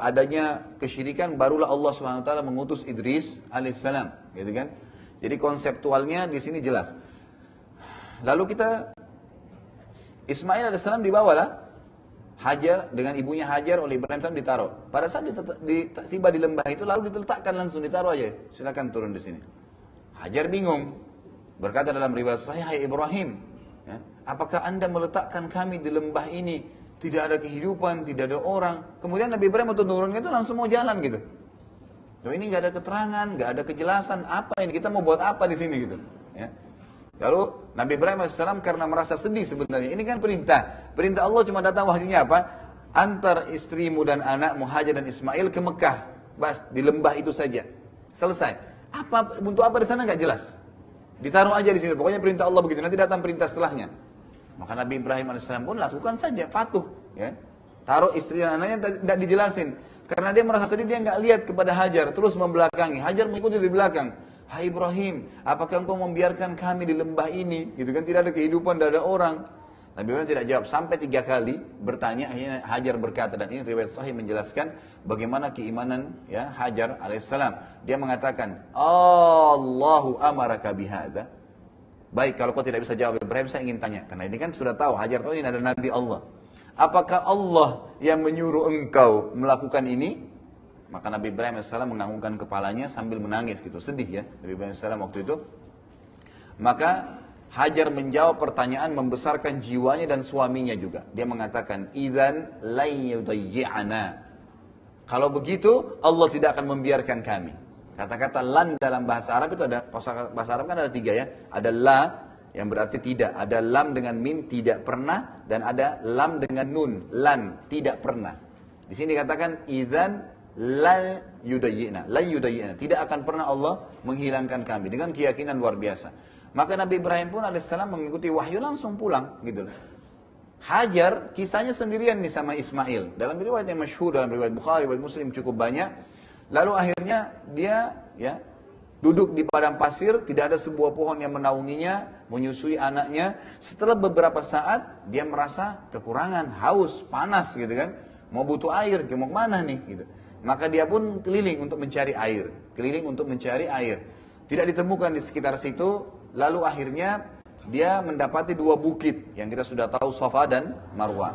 adanya kesyirikan barulah Allah Subhanahu wa taala mengutus Idris alaihissalam, gitu kan? Jadi konseptualnya di sini jelas. Lalu Ismail alaihissalam dibawalah Hajar dengan ibunya Hajar oleh Ibrahim alaihissalam ditaruh. Pada saat tiba di lembah itu lalu diletakkan langsung, ditaruh aja. Silakan turun di sini. Hajar bingung. Berkata dalam riwayat Sahih, "Hai Ibrahim, ya, apakah Anda meletakkan kami di lembah ini? Tidak ada kehidupan, tidak ada orang." Kemudian Nabi Ibrahim waktu turunnya itu langsung mau jalan gitu. Loh, ini nggak ada keterangan, nggak ada kejelasan, apa ini, kita mau buat apa di sini gitu. Ya. Lalu Nabi Ibrahim AS karena merasa sedih sebenarnya, ini kan perintah Allah cuma datang wahyunya apa? Antar istrimu dan anakmu Hajar dan Ismail ke Mekah, bas di lembah itu saja, selesai. Untuk apa di sana nggak jelas. Ditaruh aja di sini, pokoknya perintah Allah begitu, nanti datang perintah setelahnya. Maka Nabi Ibrahim AS pun lakukan saja, patuh, ya. Taruh istri dan anaknya, tidak dijelasin. Karena dia merasa sedih, dia nggak lihat kepada Hajar, terus membelakangi. Hajar mengikuti di belakang. "Hai Ibrahim, apakah engkau membiarkan kami di lembah ini?" Gitu kan, tidak ada kehidupan, tidak ada orang. Nabi Ibrahim tidak jawab sampai 3 kali bertanya. Akhirnya Hajar berkata, dan ini riwayat sahih menjelaskan bagaimana keimanan ya Hajar alaihissalam. Dia mengatakan, Allahu amaraka bihadza. Baik, kalau kau tidak bisa jawab Ibrahim, saya ingin tanya. Karena ini kan sudah tahu, Hajar tahu ini ada Nabi Allah. Apakah Allah yang menyuruh engkau melakukan ini? Maka Nabi Ibrahim AS menganggukkan kepalanya sambil menangis gitu, sedih ya Nabi Ibrahim AS waktu itu. Maka Hajar menjawab pertanyaan membesarkan jiwanya dan suaminya juga. Dia mengatakan, idzan la yudayyi'ana. Kalau begitu Allah tidak akan membiarkan kami. Kata-kata lan dalam bahasa Arab itu ada, bahasa Arab kan ada 3 ya. Ada la yang berarti tidak, ada lam dengan mim tidak pernah, dan ada lam dengan nun lan tidak pernah. Di sini dikatakan idzan la yudayyi'na, tidak akan pernah Allah menghilangkan kami, dengan keyakinan luar biasa. Maka Nabi Ibrahim pun alaihissalam mengikuti wahyu langsung pulang gitu. Hajar kisahnya sendirian nih sama Ismail. Dalam riwayat yang masyhur, dalam riwayat Bukhari, riwayat Muslim cukup banyak. Lalu akhirnya dia ya duduk di padang pasir, tidak ada sebuah pohon yang menaunginya, menyusui anaknya. Setelah beberapa saat dia merasa kekurangan, haus, panas gitu kan. Mau butuh air, mau kemana nih gitu. Maka dia pun keliling untuk mencari air, Tidak ditemukan di sekitar situ. Lalu akhirnya dia mendapati 2 bukit yang kita sudah tahu, Safa dan Marwah.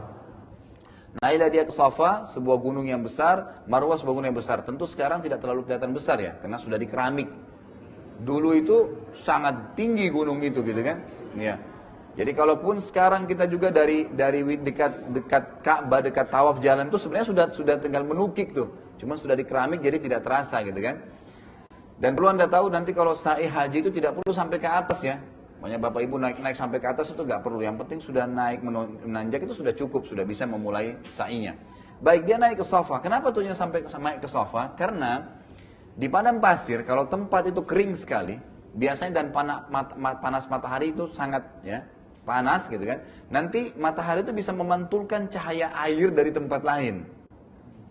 Naiklah dia ke Safa, sebuah gunung yang besar, Marwah sebuah gunung yang besar. Tentu sekarang tidak terlalu kelihatan besar ya, karena sudah dikeramik. Dulu itu sangat tinggi gunung itu gitu kan. Ya. Jadi kalaupun sekarang kita juga dari dekat Ka'bah, dekat tawaf jalan itu sebenarnya sudah tinggal menukik tuh. Cuma sudah dikeramik jadi tidak terasa gitu kan. Dan perlu Anda tahu nanti kalau sa'i haji itu tidak perlu sampai ke atas ya. Makanya Bapak Ibu naik sampai ke atas itu nggak perlu. Yang penting sudah naik menanjak itu sudah cukup, sudah bisa memulai sa'inya. Baik, dia naik ke Safa. Kenapa tuhnya sampai naik ke Safa? Karena di padang pasir kalau tempat itu kering sekali, biasanya dan panas matahari itu sangat ya panas gitu kan. Nanti matahari itu bisa memantulkan cahaya air dari tempat lain.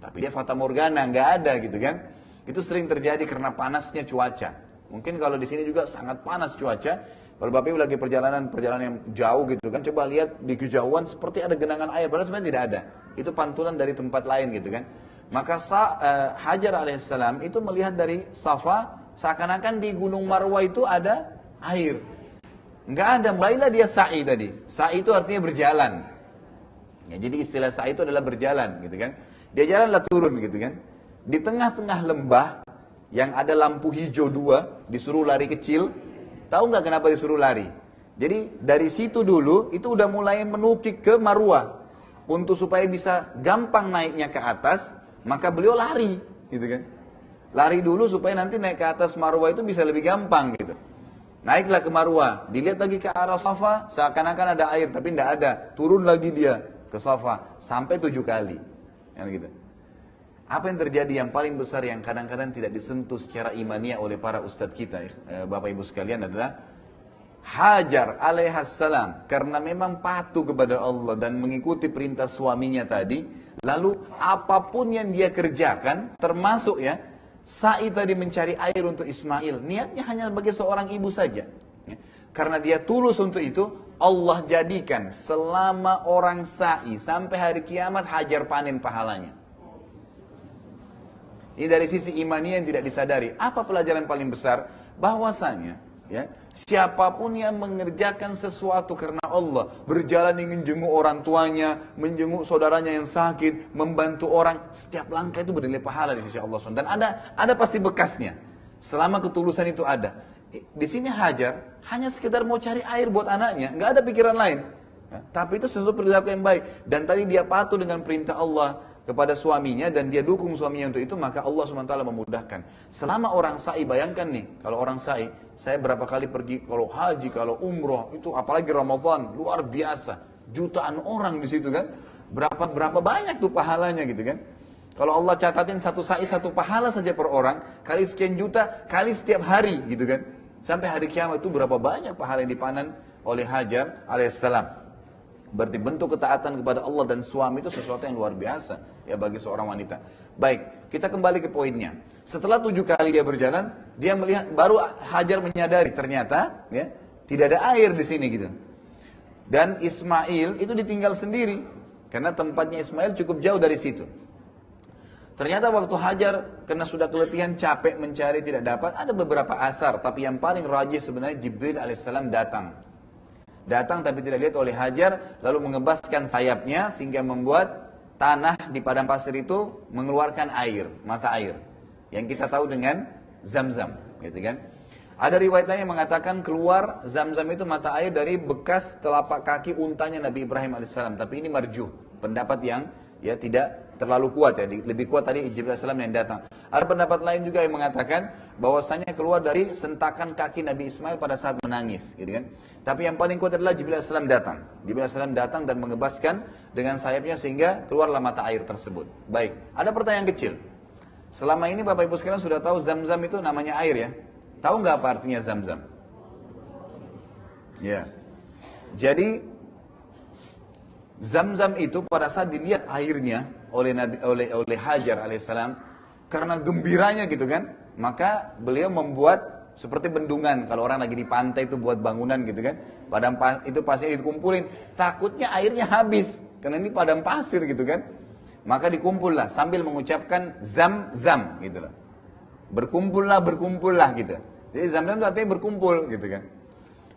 Tapi dia fata morgana, nggak ada gitu kan. Itu sering terjadi karena panasnya cuaca. Mungkin kalau di sini juga sangat panas cuaca. Kalau Bapak Ibu lagi perjalanan yang jauh gitu kan, coba lihat di kejauhan seperti ada genangan air, padahal sebenarnya tidak ada. Itu pantulan dari tempat lain gitu kan. Maka Hajar alaihissalam itu melihat dari Safa, seakan-akan di Gunung Marwah itu ada air. Enggak ada, mulailah dia sa'i tadi. Sa'i itu artinya berjalan. Ya, jadi istilah sa'i itu adalah berjalan gitu kan. Dia jalanlah turun gitu kan. Di tengah-tengah lembah yang ada lampu hijau 2, disuruh lari kecil. Tahu nggak kenapa disuruh lari? Jadi dari situ dulu itu udah mulai menukik ke Marwah. Untuk supaya bisa gampang naiknya ke atas, maka beliau lari gitu kan. Lari dulu supaya nanti naik ke atas Marwah itu bisa lebih gampang gitu. Naiklah ke Marwah, dilihat lagi ke arah Safa, seakan-akan ada air tapi tidak ada. Turun lagi dia ke Safa sampai 7 kali. Yang gitu. Apa yang terjadi yang paling besar yang kadang-kadang tidak disentuh secara imaniah oleh para ustadz kita, Bapak Ibu sekalian, adalah Hajar alaihissalam karena memang patuh kepada Allah dan mengikuti perintah suaminya tadi, lalu apapun yang dia kerjakan, termasuk ya sa'i tadi mencari air untuk Ismail, niatnya hanya sebagai seorang ibu saja. Karena dia tulus untuk itu, Allah jadikan selama orang sa'i sampai hari kiamat Hajar panen pahalanya. Ini dari sisi imaniah yang tidak disadari. Apa pelajaran paling besar? Bahwasanya ya, siapapun yang mengerjakan sesuatu karena Allah, berjalan ingin jenguk orang tuanya, menjenguk saudaranya yang sakit, membantu orang, setiap langkah itu bernilai pahala di sisi Allah SWT. Dan ada pasti bekasnya. Selama ketulusan itu ada. Di sini Hajar hanya sekedar mau cari air buat anaknya, nggak ada pikiran lain. Ya, tapi itu sesuatu perilaku yang baik. Dan tadi dia patuh dengan perintah Allah kepada suaminya dan dia dukung suaminya untuk itu, maka Allah SWT memudahkan. Selama orang sa'i, bayangkan nih, kalau orang sa'i, saya berapa kali pergi, kalau haji, kalau umroh, itu apalagi Ramadan, luar biasa. Jutaan orang di situ kan, berapa banyak tuh pahalanya gitu kan. Kalau Allah catatin satu sa'i, satu pahala saja per orang, kali sekian juta, kali setiap hari gitu kan. Sampai hari kiamat itu berapa banyak pahala yang dipanen oleh Hajar alaihissalam. Berarti bentuk ketaatan kepada Allah dan suami itu sesuatu yang luar biasa ya bagi seorang wanita. Baik, kita kembali ke poinnya. Setelah 7 kali dia berjalan, dia melihat, baru Hajar menyadari ternyata ya tidak ada air di sini gitu. Dan Ismail itu ditinggal sendiri, karena tempatnya Ismail cukup jauh dari situ. Ternyata waktu Hajar, karena sudah keletihan, capek mencari, tidak dapat, ada beberapa athar, tapi yang paling rajih sebenarnya Jibril alaihissalam datang. Datang tapi tidak lihat oleh Hajar, lalu mengebaskan sayapnya sehingga membuat tanah di padang pasir itu mengeluarkan air, mata air. Yang kita tahu dengan Zam-Zam, gitu kan? Ada riwayat lain yang mengatakan keluar Zam-Zam itu mata air dari bekas telapak kaki untanya Nabi Ibrahim alaihissalam, tapi ini marjuh, pendapat yang ya tidak terlalu kuat ya, lebih kuat tadi Jibril alaihissalam yang datang. Ada pendapat lain juga yang mengatakan bahwasanya keluar dari sentakan kaki Nabi Ismail pada saat menangis, gitu kan. Tapi yang paling kuat adalah Jibril alaihissalam datang. Jibril alaihissalam datang dan mengebaskan dengan sayapnya sehingga keluarlah mata air tersebut. Baik, ada pertanyaan kecil. Selama ini Bapak Ibu sekalian sudah tahu Zam-Zam itu namanya air ya. Tahu nggak apa artinya Zam-Zam? Ya. Jadi Zam-Zam itu pada saat dilihat airnya oleh Hajar alaihissalam, karena gembiranya gitu kan, maka beliau membuat seperti bendungan. Kalau orang lagi di pantai itu buat bangunan gitu kan, padang itu pasir dikumpulin, takutnya airnya habis karena ini padang pasir gitu kan, maka dikumpullah sambil mengucapkan Zam-Zam gitu loh, berkumpullah gitu. Jadi Zam-Zam itu artinya berkumpul gitu kan.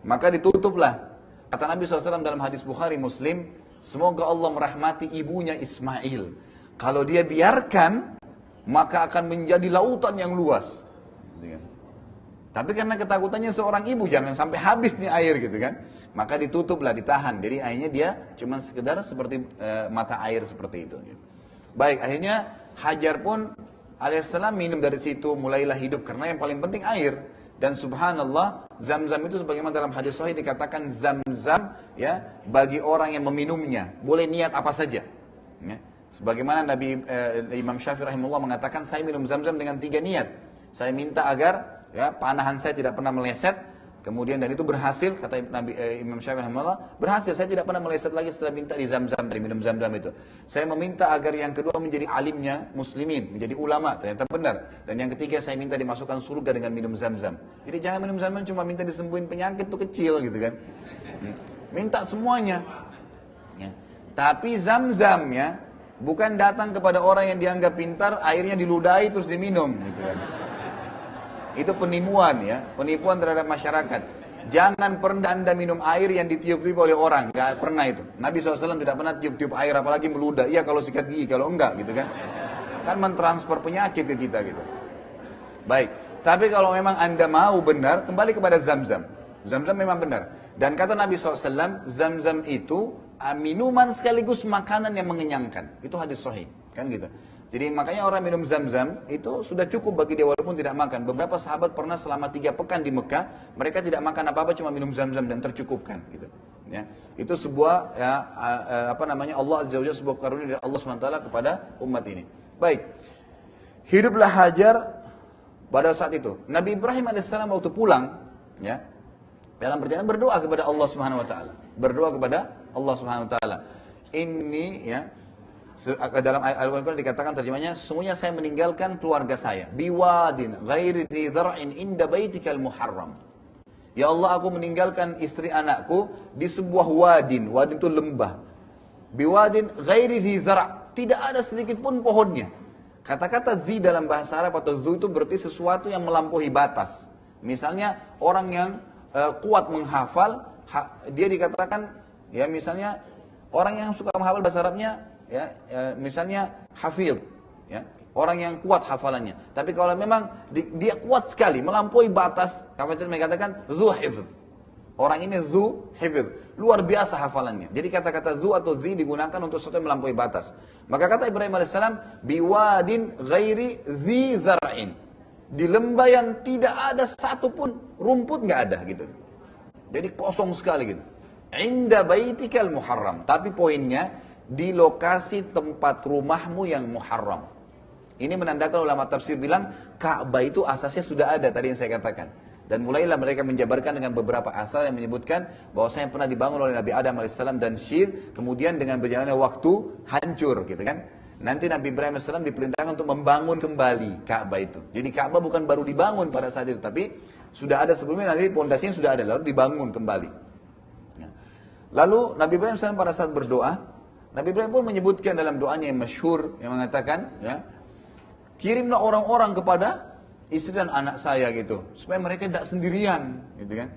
Maka ditutuplah. Kata Nabi SAW dalam hadis Bukhari Muslim, semoga Allah merahmati ibunya Ismail. Kalau dia biarkan, maka akan menjadi lautan yang luas. Tapi karena ketakutannya seorang ibu, jangan sampai habis nih air gitu kan. Maka ditutuplah, ditahan. Jadi akhirnya dia cuma sekedar seperti mata air seperti itu. Baik, akhirnya Hajar pun alaihissalam minum dari situ, mulailah hidup. Karena yang paling penting air. Dan subhanallah, Zam-Zam itu sebagaimana dalam hadis sahih dikatakan Zam-Zam ya bagi orang yang meminumnya, boleh niat apa saja. Ya. Sebagaimana Imam Syafi'i rahimahullah mengatakan, saya minum Zam-Zam dengan 3 niat. Saya minta agar ya panahan saya tidak pernah meleset, kemudian dan itu berhasil, kata Imam Syafi'i rahimahullah, berhasil, saya tidak pernah meleset lagi setelah minta di Zam-Zam, dari minum Zam-Zam itu. Saya meminta agar yang kedua menjadi alimnya muslimin, menjadi ulama, ternyata benar. Dan yang ketiga saya minta dimasukkan surga dengan minum Zam-Zam. Jadi jangan minum Zam-Zam cuma minta disembuhin penyakit itu kecil gitu kan. Minta semuanya. Ya. Tapi Zam-Zam ya bukan datang kepada orang yang dianggap pintar, airnya diludahi terus diminum gitu kan. Itu penipuan ya, penipuan terhadap masyarakat. Jangan pernah Anda minum air yang ditiup-tiup oleh orang, nggak pernah itu. Nabi SAW tidak pernah tiup-tiup air, apalagi meludah. Iya kalau sikat gigi, kalau enggak gitu kan. Kan mentransfer penyakit ke kita gitu. Baik, tapi kalau memang Anda mau benar, kembali kepada Zam-Zam. Zam-Zam memang benar. Dan kata Nabi SAW, Zam-Zam itu minuman sekaligus makanan yang mengenyangkan. Itu hadis sahih, kan gitu. Jadi makanya orang minum Zam-Zam itu sudah cukup bagi dia walaupun tidak makan. Beberapa sahabat pernah selama 3 pekan di Mekah, mereka tidak makan apa-apa, cuma minum Zam-Zam dan tercukupkan gitu. Ya, itu sebuah ya, Allah Azza wa Jalla, sebuah karunia dari Allah SWT kepada umat ini. Baik, hiduplah Hajar pada saat itu. Nabi Ibrahim alaihissalam waktu pulang, ya, dalam perjalanan berdoa kepada Allah Subhanahu Wa Taala, berdoa kepada Allah Subhanahu Wa Taala. Ini ya. Dalam Al-Quran dikatakan terjemahnya, sesungguhnya saya meninggalkan keluarga saya biwadin ghairi dzi dzar'in inda baitikal muharram. Ya Allah, aku meninggalkan istri anakku di sebuah wadin itu lembah. Biwadin ghairi dzi dzar', tidak ada sedikit pun pohonnya. Kata-kata dzi dalam bahasa Arab atau dzu itu berarti sesuatu yang melampaui batas. Misalnya orang yang kuat menghafal, dia dikatakan ya misalnya orang yang suka menghafal bahasa Arabnya ya, misalnya hafidh, ya, orang yang kuat hafalannya. Tapi kalau memang dia kuat sekali, melampaui batas, mereka katakan dzu hifdz. Orang ini dzu hifdz, luar biasa hafalannya. Jadi kata-kata dzu atau dzi digunakan untuk sesuatu yang melampaui batas. Maka kata Ibrahim alaihissalam, biwadin ghairi dzi zar'in, di lembah yang tidak ada satupun rumput, nggak ada gitu. Jadi kosong sekali gitu. Inda baitikal muharram, tapi poinnya di lokasi tempat rumahmu yang muharram. Ini menandakan ulama tafsir bilang Ka'bah itu asasnya sudah ada tadi yang saya katakan. Dan mulailah mereka menjabarkan dengan beberapa asal yang menyebutkan bahwasanya pernah dibangun oleh Nabi Adam alaihissalam dan Syir, kemudian dengan berjalannya waktu hancur gitu kan. Nanti Nabi Ibrahim alaihissalam diperintahkan untuk membangun kembali Ka'bah itu. Jadi Ka'bah bukan baru dibangun pada saat itu, tapi sudah ada sebelumnya, nanti pondasinya sudah ada lalu dibangun kembali. Lalu Nabi Ibrahim SAW pada saat berdoa, Nabi Ibrahim pun menyebutkan dalam doanya yang masyhur yang mengatakan, ya, kirimlah orang-orang kepada istri dan anak saya gitu, supaya mereka tidak sendirian, gitu kan.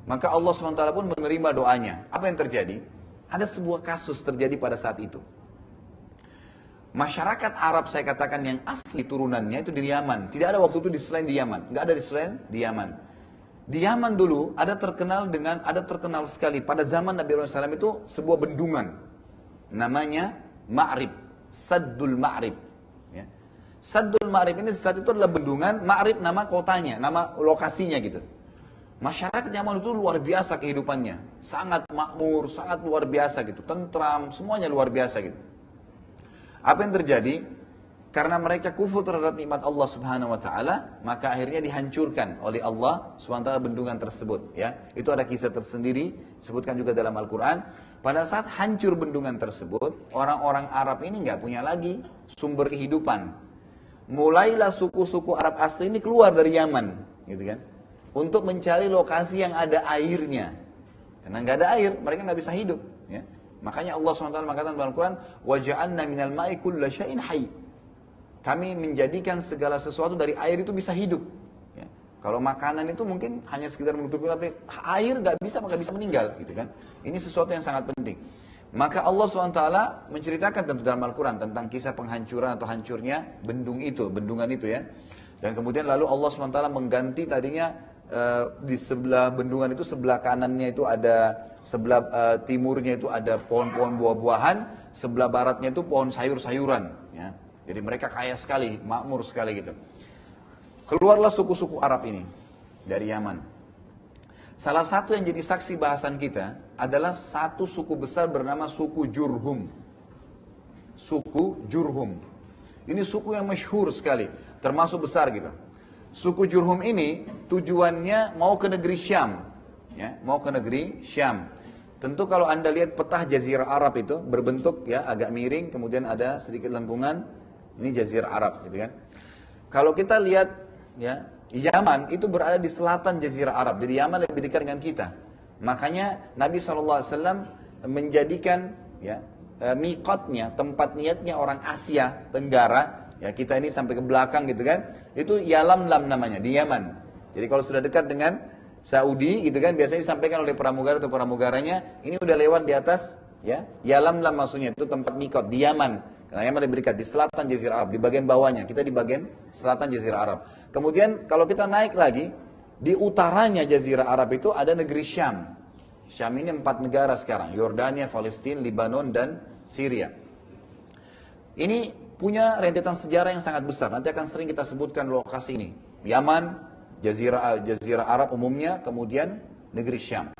Maka Allah SWT pun menerima doanya. Apa yang terjadi? Ada sebuah kasus terjadi pada saat itu. Masyarakat Arab saya katakan yang asli turunannya itu di Yaman. Tidak ada waktu itu di selain di Yaman. Nggak ada di selain di Yaman. Di Yaman dulu ada terkenal sekali pada zaman Nabi Ibrahim SAW itu sebuah bendungan. Namanya Ma'rib. Saddul Ma'rib. Ya. Saddul Ma'rib ini saat itu adalah bendungan. Ma'rib nama kotanya, nama lokasinya gitu. Masyarakat Yaman itu luar biasa kehidupannya. Sangat makmur, sangat luar biasa gitu. Tentram, semuanya luar biasa gitu. Apa yang terjadi? Karena mereka kufur terhadap nikmat Allah Subhanahu wa taala, maka akhirnya dihancurkan oleh Allah Subhanahu wa taala bendungan tersebut, ya. Itu ada kisah tersendiri disebutkan juga dalam Al-Qur'an. Pada saat hancur bendungan tersebut, orang-orang Arab ini nggak punya lagi sumber kehidupan. Mulailah suku-suku Arab asli ini keluar dari Yaman, gitu kan? Untuk mencari lokasi yang ada airnya. Karena nggak ada air, mereka nggak bisa hidup, ya. Makanya Allah SWT mengatakan dalam Al-Quran, وَجَعَلْنَا مِنَ الْمَاءِ كُلَّ شَيْءٍ حَيٍّ. Kami menjadikan segala sesuatu dari air itu bisa hidup. Ya. Kalau makanan itu mungkin hanya sekedar menutupi, tapi air nggak bisa, maka bisa meninggal, gitu kan? Ini sesuatu yang sangat penting. Maka Allah SWT menceritakan tentu dalam Al-Quran tentang kisah penghancuran atau hancurnya bendungan itu, ya. Dan kemudian lalu Allah SWT mengganti tadinya di sebelah bendungan itu, sebelah kanannya itu ada, sebelah timurnya itu ada pohon-pohon buah-buahan, sebelah baratnya itu pohon sayur-sayuran, ya. Jadi mereka kaya sekali, makmur sekali gitu. Keluarlah suku-suku Arab ini dari Yaman. Salah satu yang jadi saksi bahasan kita adalah satu suku besar bernama suku Jurhum. Suku Jurhum. Ini suku yang masyhur sekali, termasuk besar gitu. Suku Jurhum ini tujuannya mau ke negeri Syam, ya, mau ke negeri Syam. Tentu kalau Anda lihat peta Jazirah Arab itu berbentuk, ya, agak miring, kemudian ada sedikit lengkungan, ini Jazirah Arab, gitu kan. Kalau kita lihat, ya, Yaman itu berada di selatan Jazirah Arab, jadi Yaman lebih dekat dengan kita. Makanya Nabi SAW menjadikan, ya, miqatnya, tempat niatnya orang Asia Tenggara. Ya, kita ini sampai ke belakang gitu kan, itu Yalamlam namanya, di Yaman. Jadi kalau sudah dekat dengan Saudi gitu kan, biasanya disampaikan oleh pramugara atau pramugaranya, ini udah lewat di atas, ya, Yalamlam maksudnya, itu tempat mikot di Yaman. Karena Yaman lebih dekat, di selatan Jazirah Arab, di bagian bawahnya, kita di bagian selatan Jazirah Arab. Kemudian kalau kita naik lagi, di utaranya Jazirah Arab itu ada negeri Syam. Syam ini 4 negara sekarang, Yordania, Palestina, Lebanon, dan Syria. Ini punya rentetan sejarah yang sangat besar. Nanti akan sering kita sebutkan lokasi ini. Yaman, Jazirah Arab umumnya, kemudian negeri Syam.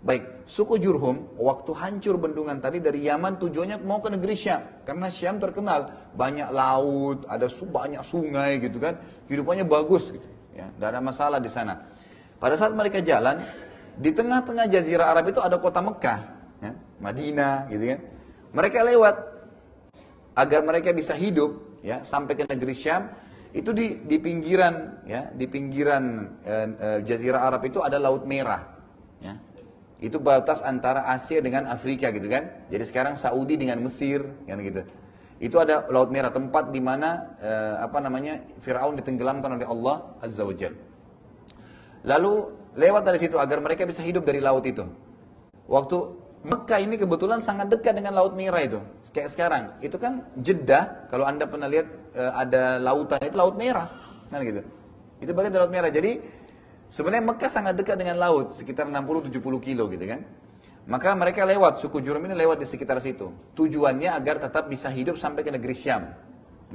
Baik, suku Jurhum waktu hancur bendungan tadi dari Yaman tujuannya mau ke negeri Syam. Karena Syam terkenal banyak laut, ada banyak sungai gitu kan. Kehidupannya bagus gitu. Ya, tidak ada masalah di sana. Pada saat mereka jalan, di tengah-tengah Jazirah Arab itu ada kota Mekah, ya, Madinah gitu kan. Mereka lewat agar mereka bisa hidup, ya, sampai ke negeri Syam. Itu di pinggiran, ya, di pinggiran Jazirah Arab itu ada Laut Merah, ya. Itu batas antara Asia dengan Afrika gitu kan. Jadi sekarang Saudi dengan Mesir, kan gitu. Itu ada Laut Merah, tempat di mana Firaun ditenggelamkan oleh Allah Azza wa Jalla. Lalu lewat dari situ agar mereka bisa hidup dari laut itu. Waktu Mekah ini kebetulan sangat dekat dengan Laut Merah itu. Kayak sekarang, itu kan Jeddah, kalau Anda pernah lihat ada lautan, itu Laut Merah. Kan gitu. Itu bagian dari Laut Merah. Jadi sebenarnya Mekah sangat dekat dengan laut, sekitar 60-70 kilo gitu kan. Maka mereka lewat, suku Jurhum ini lewat di sekitar situ. Tujuannya agar tetap bisa hidup sampai ke negeri Syam.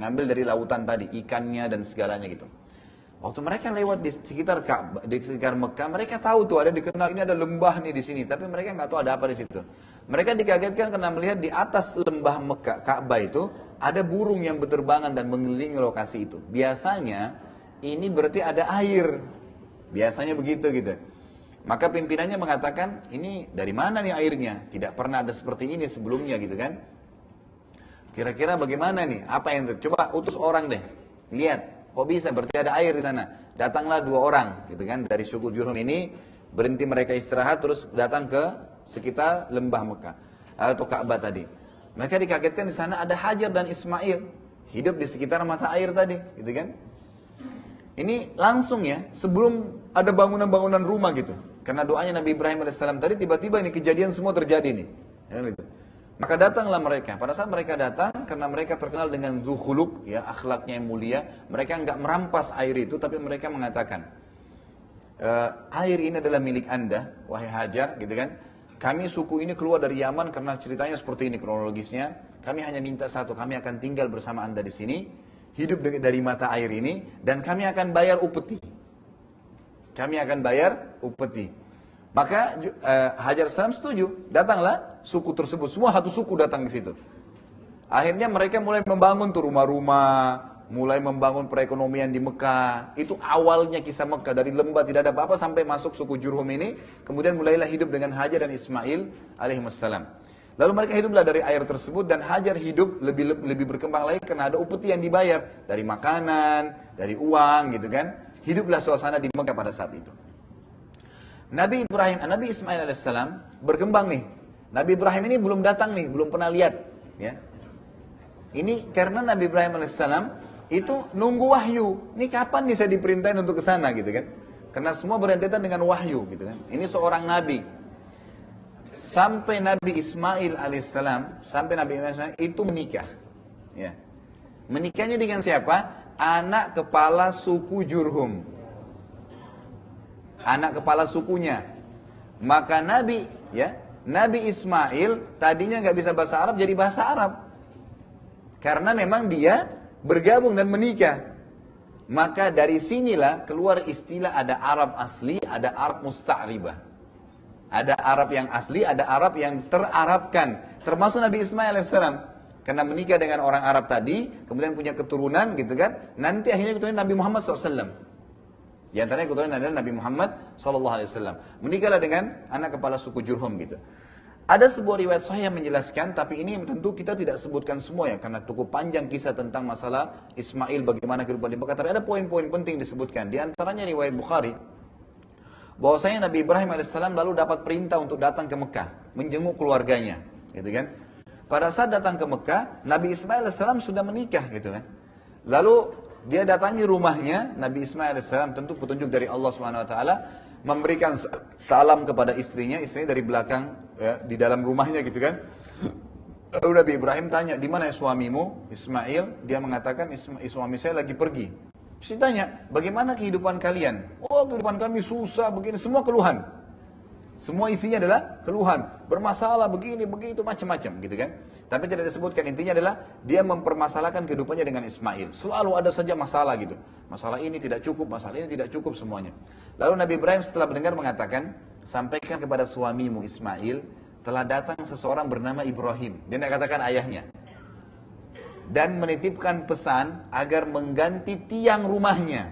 Ngambil dari lautan tadi, ikannya dan segalanya gitu. Waktu mereka lewat di sekitar Mekah, mereka tahu tuh ada dikenal ini ada lembah nih di sini, tapi mereka nggak tahu ada apa di situ. Mereka dikagetkan karena melihat di atas lembah Mekah, Ka'bah itu ada burung yang berterbangan dan mengelilingi lokasi itu. Biasanya ini berarti ada air, biasanya begitu gitu. Maka pimpinannya mengatakan ini dari mana nih airnya? Tidak pernah ada seperti ini sebelumnya gitu kan? Kira-kira bagaimana nih? Apa yang coba utus orang deh, lihat. Kok bisa? Berarti ada air di sana. Datanglah 2 orang, gitu kan, dari suku Jurhum ini. Berhenti mereka istirahat terus datang ke sekitar lembah Mekah atau Ka'bah tadi. Mereka dikagetkan di sana ada Hajar dan Ismail hidup di sekitar mata air tadi, gitu kan? Ini langsung ya, sebelum ada bangunan-bangunan rumah gitu. Karena doanya Nabi Ibrahim AS tadi, tiba-tiba ini kejadian semua terjadi nih. Ya, gitu. Maka datanglah mereka. Pada saat mereka datang, karena mereka terkenal dengan zuhuluk, ya, akhlaknya yang mulia, mereka enggak merampas air itu, tapi mereka mengatakan, air ini adalah milik Anda, wahai Hajar, gitu kan? Kami suku ini keluar dari Yaman karena ceritanya seperti ini kronologisnya. Kami hanya minta satu, kami akan tinggal bersama Anda di sini, hidup dari mata air ini, dan kami akan bayar upeti. Kami akan bayar upeti. Maka Hajar salam setuju, datanglah suku tersebut, semua satu suku datang ke situ. Akhirnya mereka mulai membangun tuh rumah-rumah, mulai membangun perekonomian di Mekah. Itu awalnya kisah Mekah, dari lembah tidak ada apa-apa sampai masuk suku Jurhum ini, kemudian mulailah hidup dengan Hajar dan Ismail alaihissalam. Lalu mereka hiduplah dari air tersebut dan Hajar hidup lebih berkembang lagi karena ada upeti yang dibayar dari makanan, dari uang gitu kan. Hiduplah suasana di Mekah pada saat itu. Nabi Ismail alaihissalam berkembang nih. Nabi Ibrahim ini belum datang nih, belum pernah lihat. Ya. Ini karena Nabi Ibrahim alaihissalam itu nunggu wahyu. Ini kapan nih saya diperintahin untuk ke sana gitu kan? Karena semua berentetan dengan wahyu gitu kan. Ini seorang nabi. Sampai Nabi Ismail alaihissalam, itu menikah. Ya. Menikahnya dengan siapa? Anak kepala suku Jurhum. Anak kepala sukunya. Maka Nabi Ismail tadinya nggak bisa bahasa Arab jadi bahasa Arab. Karena memang dia bergabung dan menikah. Maka dari sinilah keluar istilah ada Arab asli, ada Arab musta'ribah. Ada Arab yang asli, ada Arab yang terarabkan. Termasuk Nabi Ismail AS. Karena menikah dengan orang Arab tadi, kemudian punya keturunan gitu kan. Nanti akhirnya keturunan Nabi Muhammad SAW. Di antaranya keturunan adalah Nabi Muhammad SAW. Menikahlah dengan anak kepala suku Jurhum gitu. Ada sebuah riwayat sahih yang menjelaskan, tapi ini tentu kita tidak sebutkan semua ya, karena cukup panjang kisah tentang masalah Ismail, bagaimana kehidupan di Mekah. Tapi ada poin-poin penting disebutkan. Di antaranya riwayat Bukhari, bahwasanya Nabi Ibrahim AS lalu dapat perintah untuk datang ke Mekah, menjenguk keluarganya, gitu kan? Pada saat datang ke Mekah, Nabi Ismail AS sudah menikah, gitu kan? Lalu dia datangi rumahnya, Nabi Ismail AS tentu petunjuk dari Allah SWT, memberikan salam kepada istrinya dari belakang, ya, di dalam rumahnya gitu kan. Lalu Nabi Ibrahim tanya, di mana suamimu Ismail? Dia mengatakan, suami saya lagi pergi. Saya tanya, bagaimana kehidupan kalian? Oh, kehidupan kami susah, begini, semua keluhan. Semua isinya adalah keluhan, bermasalah, begini, begitu, macam-macam gitu kan. Tapi tidak disebutkan, intinya adalah dia mempermasalahkan kehidupannya dengan Ismail. Selalu ada saja masalah gitu. Masalah ini tidak cukup, masalah ini tidak cukup semuanya. Lalu Nabi Ibrahim setelah mendengar mengatakan, sampaikan kepada suamimu Ismail, telah datang seseorang bernama Ibrahim. Dia tidak katakan ayahnya. Dan menitipkan pesan agar mengganti tiang rumahnya.